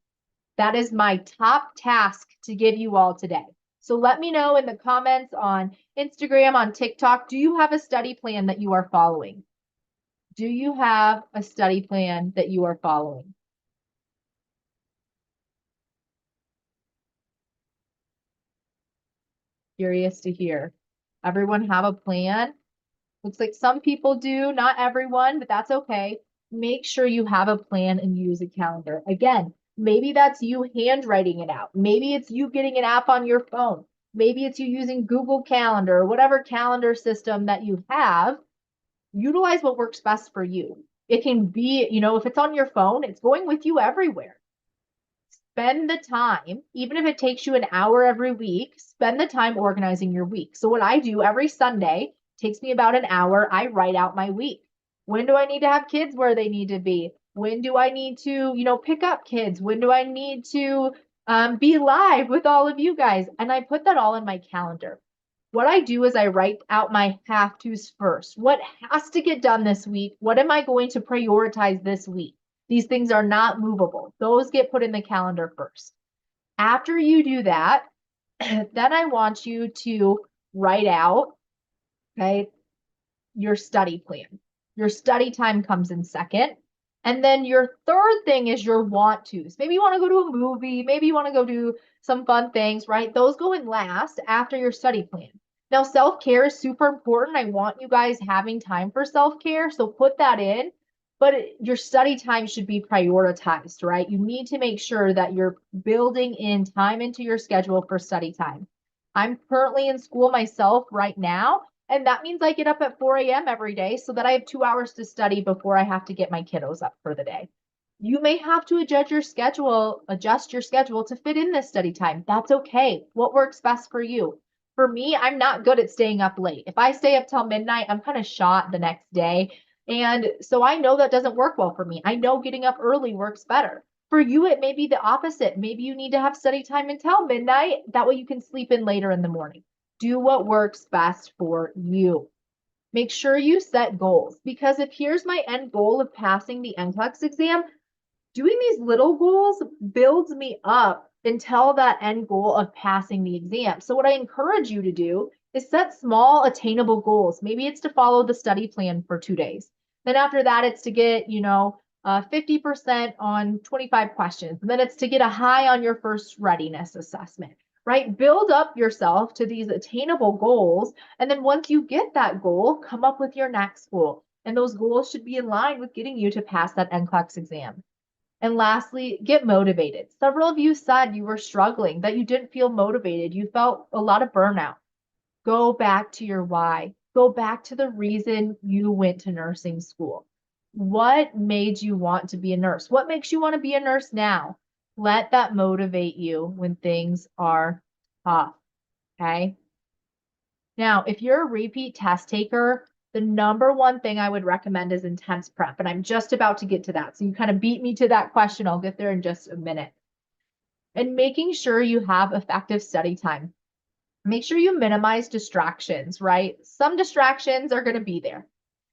That is my top task to give you all today. So let me know in the comments on Instagram, on TikTok, do you have a study plan that you are following? Do you have a study plan that you are following? Curious to hear. Everyone have a plan? Looks like some people do, not everyone, but that's okay. Make sure you have a plan and use a calendar. Again, maybe that's you handwriting it out. Maybe it's you getting an app on your phone. Maybe it's you using Google Calendar or whatever calendar system that you have. Utilize what works best for you. It can be, if it's on your phone, it's going with you everywhere. Spend the time, even if it takes you an hour every week, spend the time organizing your week. So what I do every Sunday takes me about an hour. I write out my week. When do I need to have kids where they need to be? When do I need to, pick up kids? When do I need to be live with all of you guys? And I put that all in my calendar. What I do is I write out my have tos first. What has to get done this week? What am I going to prioritize this week? These things are not movable. Those get put in the calendar first. After you do that, Then I want you to write out, okay, your study plan. Your study time comes in second. And then your third thing is your want tos. Maybe you want to go to a movie, maybe you want to go do some fun things, right? Those go in last after your study plan. Now, self-care is super important. I want you guys having time for self-care, so put that in. But your study time should be prioritized, right? You need to make sure that you're building in time into your schedule for study time. I'm currently in school myself right now, and that means I get up at 4 a.m. every day so that I have 2 hours to study before I have to get my kiddos up for the day. You may have to adjust your schedule to fit in this study time. That's okay. What works best for you? For me, I'm not good at staying up late. If I stay up till midnight, I'm kind of shot the next day. And so I know that doesn't work well for me. I know getting up early works better. For you, it may be the opposite. Maybe you need to have study time until midnight. That way you can sleep in later in the morning. Do what works best for you. Make sure you set goals, because if here's my end goal of passing the NCLEX exam, doing these little goals builds me up until that end goal of passing the exam. So what I encourage you to do is set small attainable goals. Maybe it's to follow the study plan for 2 days. Then after that, it's to get, 50% on 25 questions. And then it's to get a high on your first readiness assessment, right? Build up yourself to these attainable goals. And then once you get that goal, come up with your next goal. And those goals should be in line with getting you to pass that NCLEX exam. And lastly, get motivated. Several of you said you were struggling, that you didn't feel motivated. You felt a lot of burnout. Go back to your why. Go back to the reason you went to nursing school. What made you want to be a nurse? What makes you want to be a nurse now? Let that motivate you when things are tough. Okay. Now, if you're a repeat test taker, the number one thing I would recommend is intense prep. And I'm just about to get to that. So you kind of beat me to that question. I'll get there in just a minute. And making sure you have effective study time. Make sure you minimize distractions, right? Some distractions are going to be there,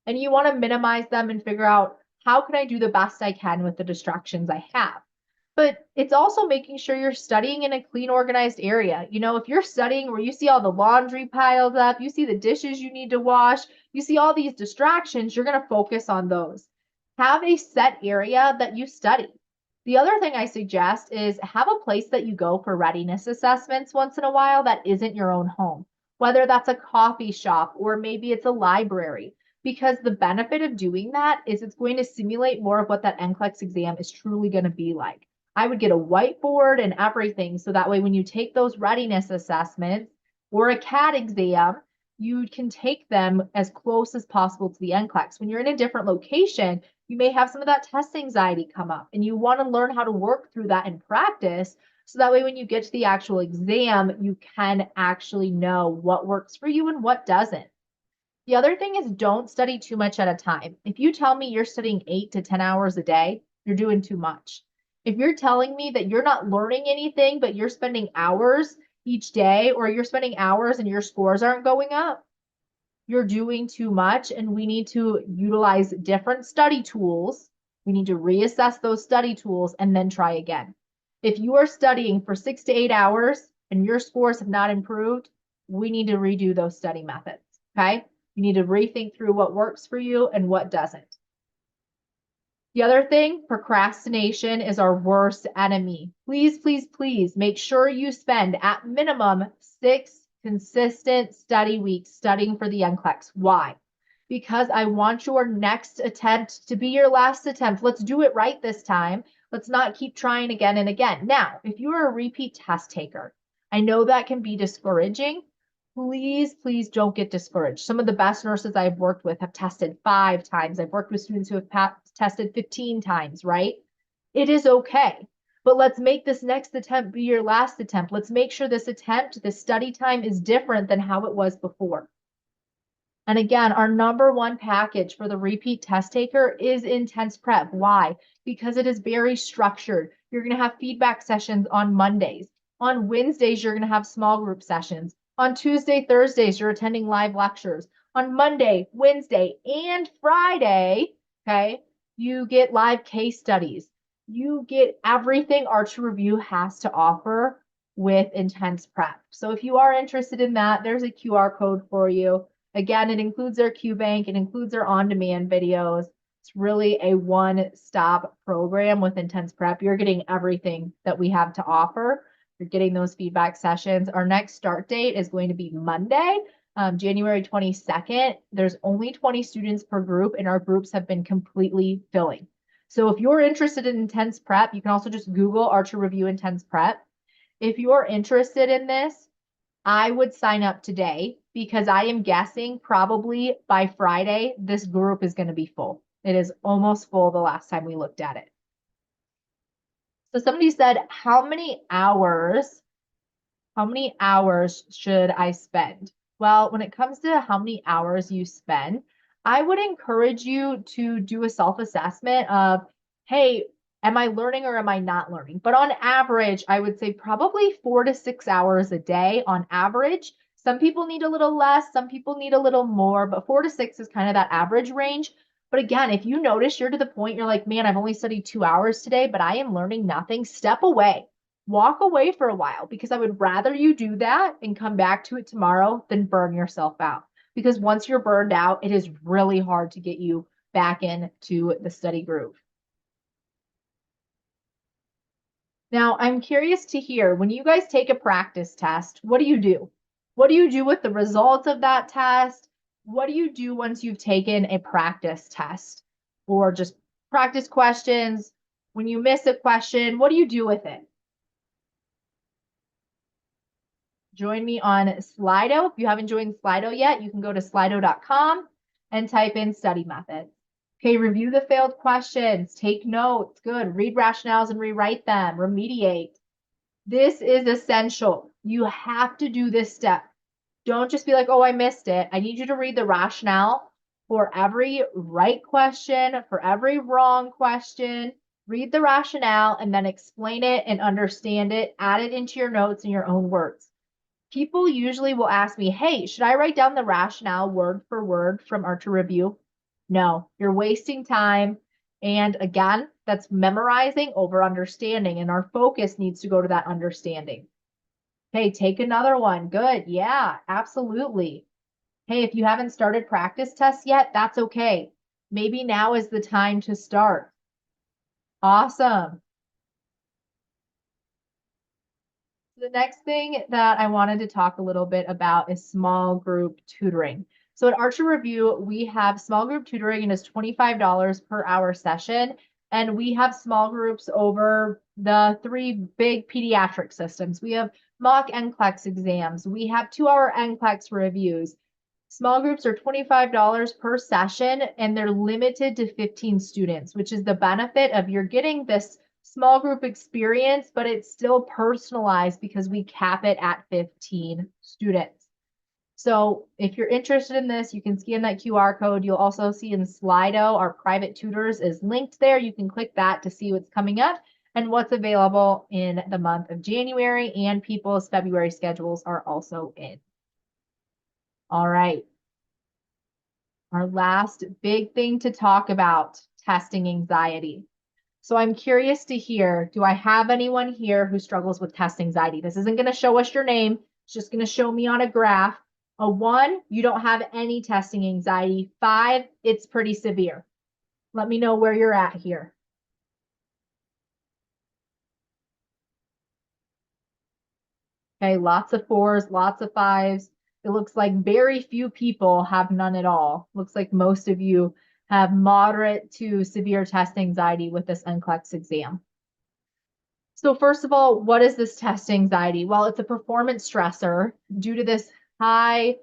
and you want to minimize them and figure out, how can I do the best I can with the distractions I have? But it's also making sure you're studying in a clean, organized area. If you're studying where you see all the laundry piled up, you see the dishes you need to wash, you see all these distractions, you're going to focus on those. Have a set area that you study. The other thing I suggest is have a place that you go for readiness assessments once in a while that isn't your own home, whether that's a coffee shop or maybe it's a library, because the benefit of doing that is it's going to simulate more of what that NCLEX exam is truly going to be like. I would get a whiteboard and everything, so that way when you take those readiness assessments or a CAT exam, you can take them as close as possible to the NCLEX. When you're in a different location, you may have some of that test anxiety come up, and you want to learn how to work through that in practice, so that way when you get to the actual exam, you can actually know what works for you and what doesn't. The other thing is, don't study too much at a time. If you tell me you're studying 8 to 10 hours a day, you're doing too much. If you're telling me that you're not learning anything, but you're spending hours each day, or you're spending hours and your scores aren't going up, you're doing too much, and we need to utilize different study tools. We need to reassess those study tools and then try again. If you are studying for 6 to 8 hours and your scores have not improved, we need to redo those study methods, okay? You need to rethink through what works for you and what doesn't. The other thing, procrastination is our worst enemy. Please, please, please make sure you spend at minimum 6 consistent study weeks studying for the NCLEX. Why? Because I want your next attempt to be your last attempt. Let's do it right this time. Let's not keep trying again and again. Now, if you are a repeat test taker, I know that can be discouraging. Please, please don't get discouraged. Some of the best nurses I've worked with have tested 5 times. I've worked with students who have tested 15 times, right? It is okay. But let's make this next attempt be your last attempt. Let's make sure this study time is different than how it was before. And again, our number one package for the repeat test taker is intense prep. Why? Because it is very structured. You're going to have feedback sessions on Mondays. On Wednesdays, you're going to have small group sessions. On Tuesday, Thursdays, you're attending live lectures. On Monday, Wednesday, and Friday, okay, you get live case studies. You get everything Archer Review has to offer with intense prep. So if you are interested in that, there's a QR code for you. Again, it includes their QBank, it includes their on-demand videos. It's really a one-stop program with intense prep. You're getting everything that we have to offer. You're getting those feedback sessions. Our next start date is going to be Monday, January 22nd. There's only 20 students per group, and our groups have been completely filling. So if you're interested in intense prep, you can also just Google Archer Review Intense Prep. If you're interested in this, I would sign up today because I am guessing probably by Friday, this group is going to be full. It is almost full the last time we looked at it. So somebody said, how many hours should I spend? Well, when it comes to how many hours you spend, I would encourage you to do a self-assessment of, hey, am I learning or am I not learning? But on average, I would say probably 4 to 6 hours a day on average. Some people need a little less, some people need a little more, but 4 to 6 is kind of that average range. But again, if you notice you're to the point you're like, man, I've only studied 2 hours today, but I am learning nothing, step away. Walk away for a while because I would rather you do that and come back to it tomorrow than burn yourself out. Because once you're burned out, it is really hard to get you back into the study groove. Now, I'm curious to hear, when you guys take a practice test, what do you do? What do you do with the results of that test? What do you do once you've taken a practice test or just practice questions? When you miss a question, what do you do with it? Join me on Slido. If you haven't joined Slido yet, you can go to slido.com and type in study methods. Okay, review the failed questions, take notes, good, read rationales and rewrite them, remediate. This is essential. You have to do this step. Don't just be like, oh, I missed it. I need you to read the rationale for every right question, for every wrong question. Read the rationale and then explain it and understand it. Add it into your notes in your own words. People usually will ask me, hey, should I write down the rationale word for word from Archer Review? No, you're wasting time. And again, that's memorizing over understanding, and our focus needs to go to that understanding. Hey, take another one. Good. Yeah, absolutely. Hey, if you haven't started practice tests yet, that's okay. Maybe now is the time to start. Awesome. The next thing that I wanted to talk a little bit about is small group tutoring. So at Archer Review, we have small group tutoring and it's $25 per hour session. And we have small groups over the 3 big pediatric systems. We have mock NCLEX exams. We have 2-hour NCLEX reviews. Small groups are $25 per session and they're limited to 15 students, which is the benefit of you're getting this small group experience, but it's still personalized because we cap it at 15 students. So if you're interested in this, you can scan that QR code. You'll also see in Slido, our private tutors is linked there. You can click that to see what's coming up and what's available in the month of January, and people's February schedules are also in. All right. Our last big thing to talk about, testing anxiety. So I'm curious to hear, do I have anyone here who struggles with test anxiety? This isn't going to show us your name. It's just going to show me on a graph. A 1, you don't have any testing anxiety. 5, it's pretty severe. Let me know where you're at here. Okay, lots of 4s, lots of 5s. It looks like very few people have none at all. Looks like most of you have moderate to severe test anxiety with this NCLEX exam. So first of all, what is this test anxiety? Well, it's a performance stressor due to this high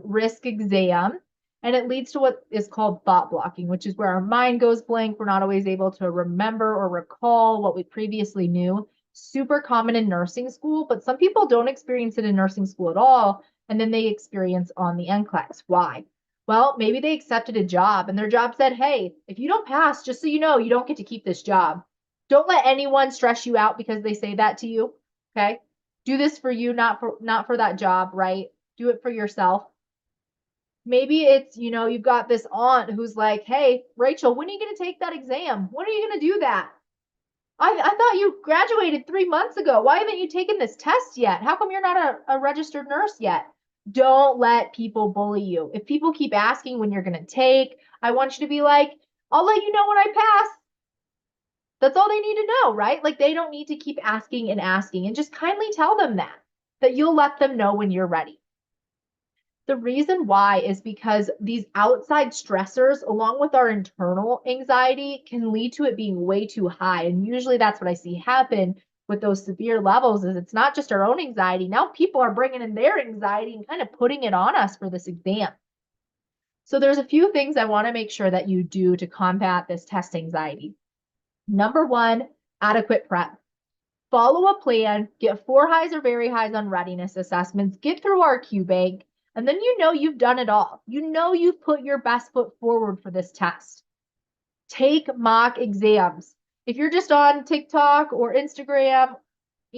risk exam, and it leads to what is called thought blocking, which is where our mind goes blank. We're not always able to remember or recall what we previously knew. Super common in nursing school, but some people don't experience it in nursing school at all, and then they experience on the NCLEX. Why? Well, maybe they accepted a job and their job said, hey, if you don't pass, just so you know, you don't get to keep this job. Don't let anyone stress you out because they say that to you. Okay. Do this for you, not for that job, right? Do it for yourself. Maybe it's, you've got this aunt who's like, hey, Rachel, when are you going to take that exam? When are you going to do that? I thought you graduated 3 months ago. Why haven't you taken this test yet? How come you're not a registered nurse yet? Don't let people bully you. If people keep asking when you're going to take, I want you to be like, I'll let you know when I pass. That's all they need to know, right? Like they don't need to keep asking and just kindly tell them that you'll let them know when you're ready. The reason why is because these outside stressors, along with our internal anxiety, can lead to it being way too high. And usually that's what I see happen with those severe levels is it's not just our own anxiety. Now people are bringing in their anxiety and kind of putting it on us for this exam. So there's a few things I want to make sure that you do to combat this test anxiety. Number one, adequate prep. Follow a plan, get 4 highs or very highs on readiness assessments, get through our Q bank, and then you know you've done it all. You know you've put your best foot forward for this test. Take mock exams. If you're just on TikTok or Instagram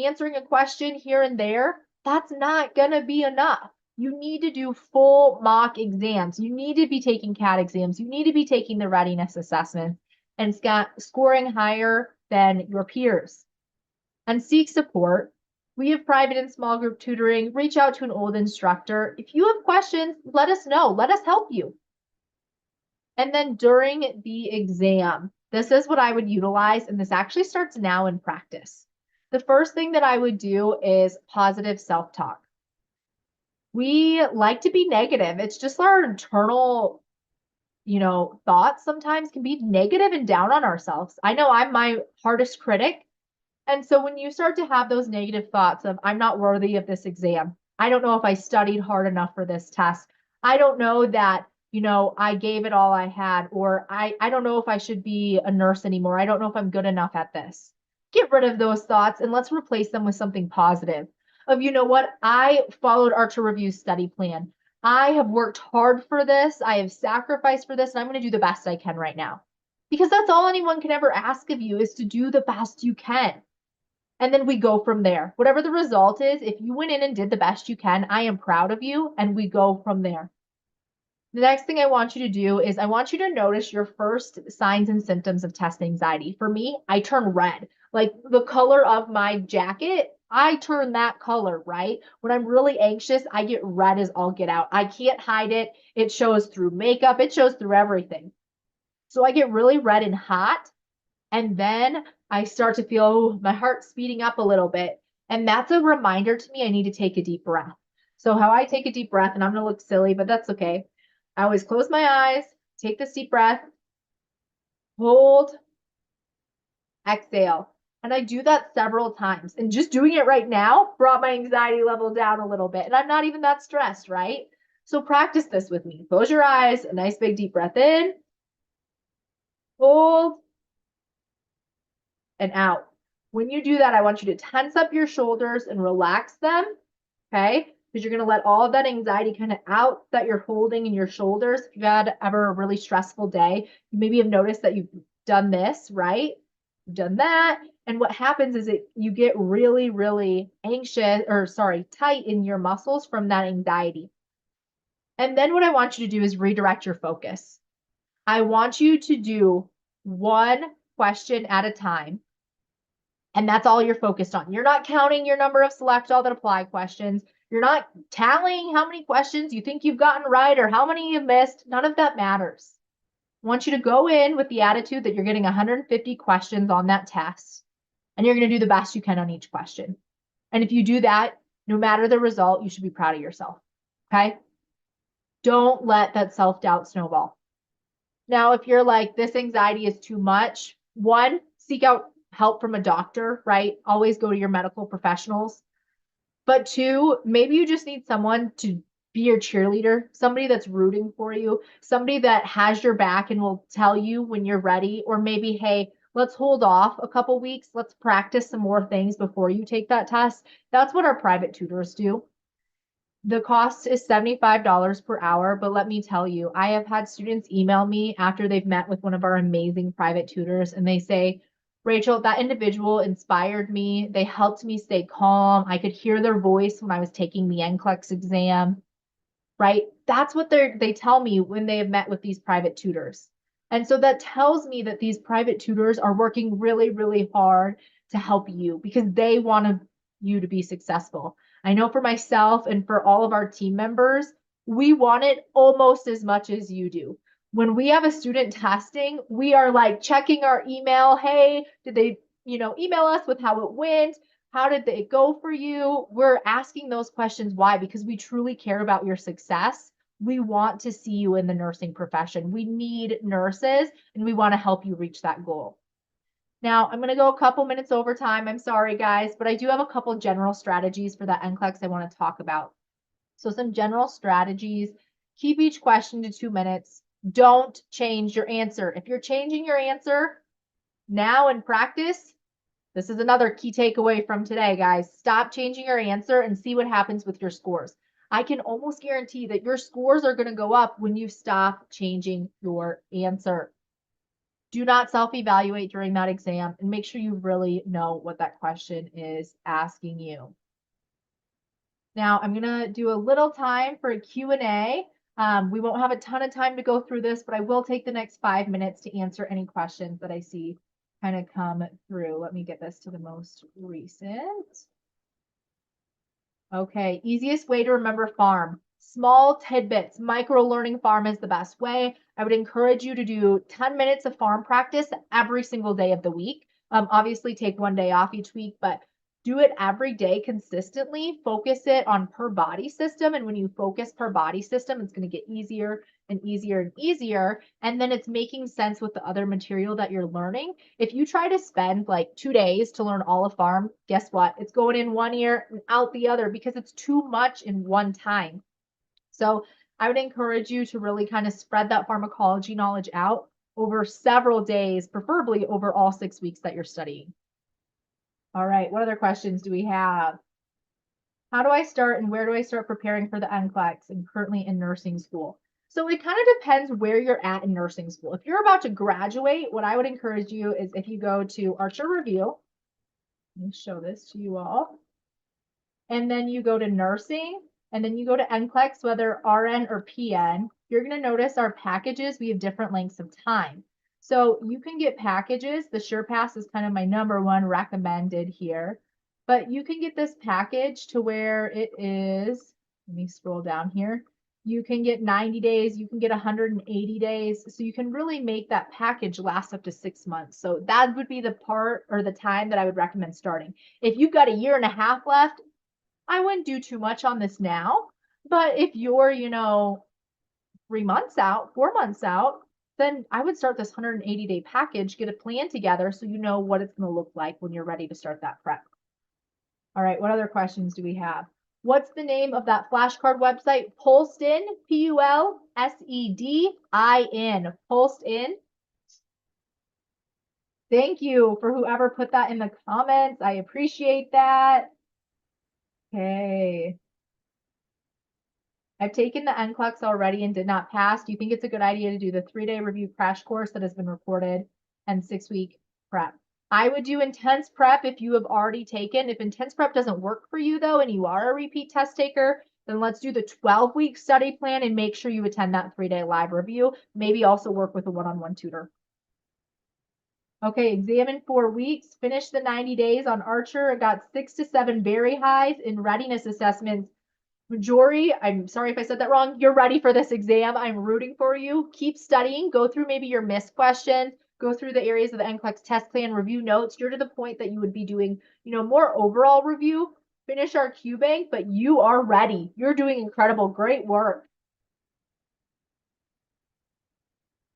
answering a question here and there, that's not going to be enough. You need to do full mock exams. You need to be taking CAT exams. You need to be taking the readiness assessment and scoring higher than your peers. And seek support. We have private and small group tutoring. Reach out to an old instructor. If you have questions, let us know. Let us help you. And then during the exam, this is what I would utilize, and this actually starts now in practice. The first thing that I would do is positive self-talk. We like to be negative. It's just our internal, thoughts sometimes can be negative and down on ourselves. I know I'm my hardest critic. And so when you start to have those negative thoughts of, I'm not worthy of this exam, I don't know if I studied hard enough for this test, I don't know that, I gave it all I had, or I don't know if I should be a nurse anymore. I don't know if I'm good enough at this. Get rid of those thoughts and let's replace them with something positive. Of, you know what, I followed Archer Review's study plan. I have worked hard for this. I have sacrificed for this, and I'm going to do the best I can right now. Because that's all anyone can ever ask of you is to do the best you can. And then we go from there. Whatever the result is, if you went in and did the best you can, I am proud of you, and we go from there. The next thing I want you to do is I want you to notice your first signs and symptoms of test anxiety. For me, I turn red. Like the color of my jacket, I turn that color, right? When I'm really anxious, I get red as all get out. I can't hide it. It shows through makeup, it shows through everything. So I get really red and hot. And then I start to feel my heart speeding up a little bit. And that's a reminder to me I need to take a deep breath. So, how I take a deep breath, and I'm going to look silly, but that's okay. I always close my eyes, take this deep breath, hold, exhale. And I do that several times. And just doing it right now brought my anxiety level down a little bit. And I'm not even that stressed, right? So, practice this with me. Close your eyes, a nice big deep breath in, hold, and out. When you do that, I want you to tense up your shoulders and relax them, okay? Because you're going to let all of that anxiety kind of out that you're holding in your shoulders. If you've had ever a really stressful day, you maybe have noticed that you've done this, right? You've done that. And what happens is you get really, really tight in your muscles from that anxiety. And then what I want you to do is redirect your focus. I want you to do one question at a time. And that's all you're focused on. You're not counting your number of select all that apply questions. You're not tallying how many questions you think you've gotten right or how many you've missed. None of that matters. I want you to go in with the attitude that you're getting 150 questions on that test, and you're going to do the best you can on each question. And if you do that, no matter the result, you should be proud of yourself. Okay? Don't let that self-doubt snowball. Now, if you're like, this anxiety is too much, one, seek out help from a doctor, right? Always go to your medical professionals. But two, maybe you just need someone to be your cheerleader, somebody that's rooting for you, somebody that has your back and will tell you when you're ready, or maybe, hey, let's hold off a couple weeks. Let's practice some more things before you take that test. That's what our private tutors do. The cost is $75 per hour, but let me tell you, I have had students email me after they've met with one of our amazing private tutors, and they say, Rachel, that individual inspired me. They helped me stay calm. I could hear their voice when I was taking the NCLEX exam, right? That's what they tell me when they have met with these private tutors. And so that tells me that these private tutors are working really, really hard to help you because they want you to be successful. I know for myself and for all of our team members, we want it almost as much as you do. When we have a student testing, we are like checking our email. Hey, did they, email us with how it went? How did it go for you? We're asking those questions. Why? Because we truly care about your success. We want to see you in the nursing profession. We need nurses and we want to help you reach that goal. Now, I'm going to go a couple minutes over time. I'm sorry, guys, but I do have a couple general strategies for that NCLEX I want to talk about. So some general strategies. Keep each question to 2 minutes. Don't change your answer. If you're changing your answer now in practice, this is another key takeaway from today, guys. Stop changing your answer and see what happens with your scores. I can almost guarantee that your scores are going to go up when you stop changing your answer. Do not self-evaluate during that exam and make sure you really know what that question is asking you. Now, I'm going to do a little time for a Q&A. We won't have a ton of time to go through this, but I will take the next 5 minutes to answer any questions that I see kind of come through. Let me get this to the most recent. Okay, easiest way to remember farm. Small tidbits. Micro learning farm is the best way. I would encourage you to do 10 minutes of farm practice every single day of the week. Obviously, take 1 day off each week, but do it every day consistently. Focus it on per body system. And when you focus per body system, it's going to get easier and easier and easier. And then it's making sense with the other material that you're learning. If you try to spend like 2 days to learn all of farm, guess what? It's going in one ear and out the other because it's too much in one time. So I would encourage you to really kind of spread that pharmacology knowledge out over several days, preferably over all 6 weeks that you're studying. All right, what other questions do we have? How do I start and where do I start preparing for the NCLEX? I'm currently in nursing school. So it kind of depends where you're at in nursing school. If you're about to graduate, what I would encourage you is if you go to Archer Review, let me show this to you all, and then you go to nursing, and then you go to NCLEX, whether RN or PN, you're going to notice our packages, we have different lengths of time. So you can get packages. The SurePass is kind of my #1 recommended here. But you can get this package to where it is, let me scroll down here. You can get 90 days, you can get 180 days. So you can really make that package last up to 6 months. So that would be the part or the time that I would recommend starting. If you've got a year and a half left, I wouldn't do too much on this now. But if you're, 3 months out, 4 months out, then I would start this 180-day package, get a plan together so you know what it's going to look like when you're ready to start that prep. All right, what other questions do we have? What's the name of that flashcard website? Pulsedin, Pulsedin, Pulsedin. Thank you for whoever put that in the comments. I appreciate that. Okay. I've taken the NCLEX already and did not pass. Do you think it's a good idea to do the 3-day review crash course that has been recorded and 6-week prep? I would do intense prep if you have already taken. If intense prep doesn't work for you though, and you are a repeat test taker, then let's do the 12-week study plan and make sure you attend that 3-day live review. Maybe also work with a one-on-one tutor. Okay, exam in 4 weeks. Finish the 90 days on Archer. I got 6 to 7 very highs in readiness assessments. Jory, I'm sorry if I said that wrong. You're ready for this exam. I'm rooting for you. Keep studying. Go through maybe your missed questions. Go through the areas of the NCLEX test plan, review notes. You're to the point that you would be doing, more overall review. Finish our Q bank, but you are ready. You're doing incredible. Great work.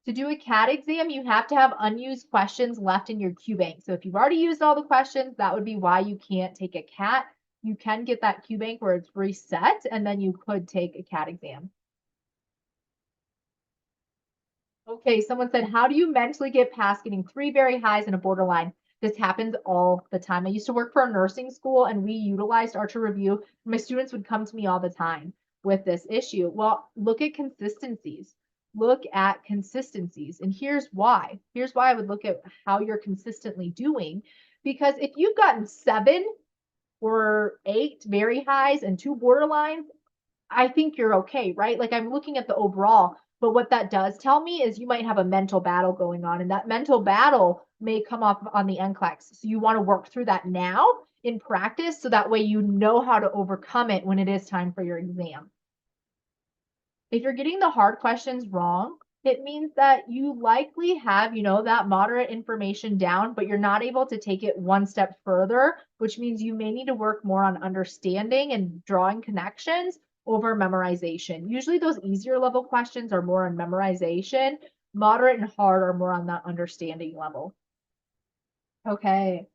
To do a CAT exam, you have to have unused questions left in your Q bank. So if you've already used all the questions, that would be why you can't take a CAT. You can get that Q bank where it's reset, and then you could take a CAT exam. Okay, someone said, how do you mentally get past getting 3 very highs and a borderline? This happens all the time. I used to work for a nursing school and we utilized Archer Review. My students would come to me all the time with this issue. Well, look at consistencies. Look at consistencies. And here's why. Here's why I would look at how you're consistently doing. Because if you've gotten 7 or 8 very highs and 2 borderlines, I think you're okay, right? Like I'm looking at the overall. But what that does tell me is you might have a mental battle going on, and that mental battle may come up on the NCLEX. So you want to work through that now in practice so that way you know how to overcome it when it is time for your exam. If you're getting the hard questions wrong, it means that you likely have, that moderate information down, but you're not able to take it one step further, which means you may need to work more on understanding and drawing connections over memorization. Usually those easier level questions are more on memorization. Moderate and hard are more on that understanding level. Okay.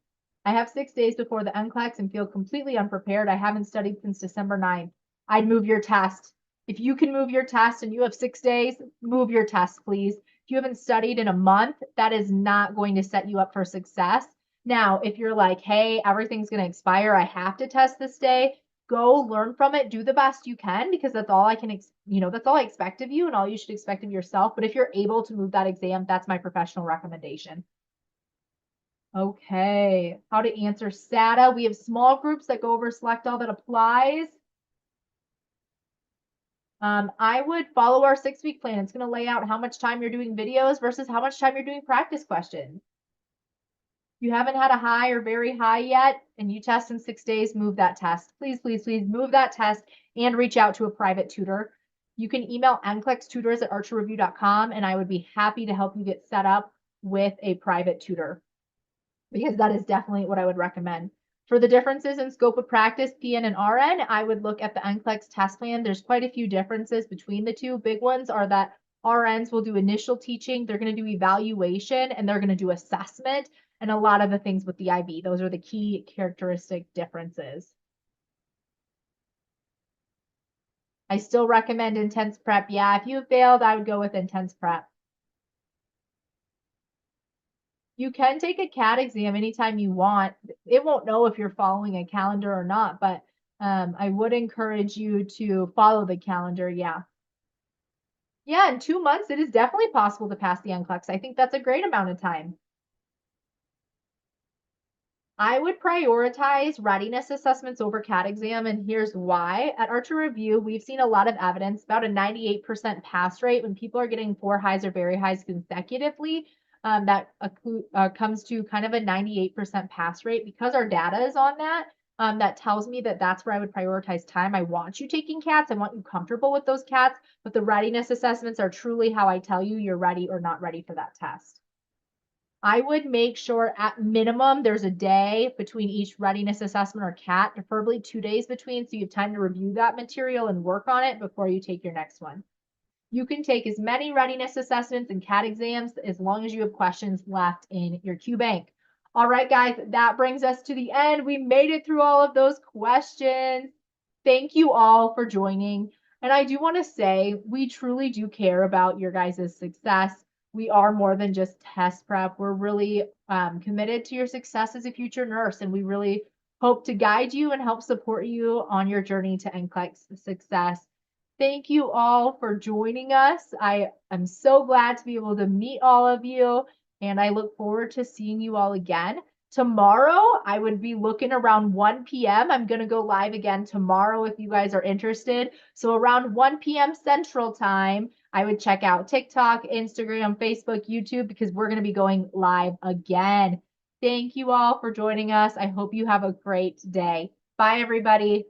I have 6 days before the NCLEX and feel completely unprepared. I haven't studied since December 9th. I'd move your test. If you can move your test and you have 6 days, move your test, please. If you haven't studied in a month, that is not going to set you up for success. Now, if you're like, hey, everything's going to expire, I have to test this day, go learn from it, do the best you can, because that's all I can, that's all I expect of you and all you should expect of yourself. But if you're able to move that exam, that's my professional recommendation. Okay, how to answer SATA. We have small groups that go over select all that applies. I would follow our 6-week plan. It's going to lay out how much time you're doing videos versus how much time you're doing practice questions. You haven't had a high or very high yet, and you test in 6 days, move that test. Please, please, please move that test and reach out to a private tutor. You can email nclextutors@archerreview.com, and I would be happy to help you get set up with a private tutor, because that is definitely what I would recommend. For the differences in scope of practice, PN and RN, I would look at the NCLEX test plan. There's quite a few differences between the two. Big ones are that RNs will do initial teaching, they're going to do evaluation, and they're going to do assessment, and a lot of the things with the IB. Those are the key characteristic differences. I still recommend intense prep. Yeah, if you have failed, I would go with intense prep. You can take a CAT exam anytime you want. It won't know if you're following a calendar or not, but I would encourage you to follow the calendar. Yeah. Yeah, in 2 months, it is definitely possible to pass the NCLEX. I think that's a great amount of time. I would prioritize readiness assessments over CAT exam, and here's why. At Archer Review, we've seen a lot of evidence, about a 98% pass rate when people are getting 4 highs or very highs consecutively. That comes to kind of a 98% pass rate. Because our data is on that, that tells me that that's where I would prioritize time. I want you taking CATs. I want you comfortable with those CATs, but the readiness assessments are truly how I tell you you're ready or not ready for that test. I would make sure at minimum there's a day between each readiness assessment or CAT, preferably 2 days between, so you have time to review that material and work on it before you take your next one. You can take as many readiness assessments and CAT exams as long as you have questions left in your Q bank. All right, guys, that brings us to the end. We made it through all of those questions. Thank you all for joining. And I do want to say, we truly do care about your guys' success. We are more than just test prep. We're really committed to your success as a future nurse, and we really hope to guide you and help support you on your journey to NCLEX success. Thank you all for joining us. I am so glad to be able to meet all of you, and I look forward to seeing you all again. Tomorrow, I would be looking around 1 p.m. I'm going to go live again tomorrow if you guys are interested. So around 1 p.m. Central Time, I would check out TikTok, Instagram, Facebook, YouTube, because we're going to be going live again. Thank you all for joining us. I hope you have a great day. Bye, everybody.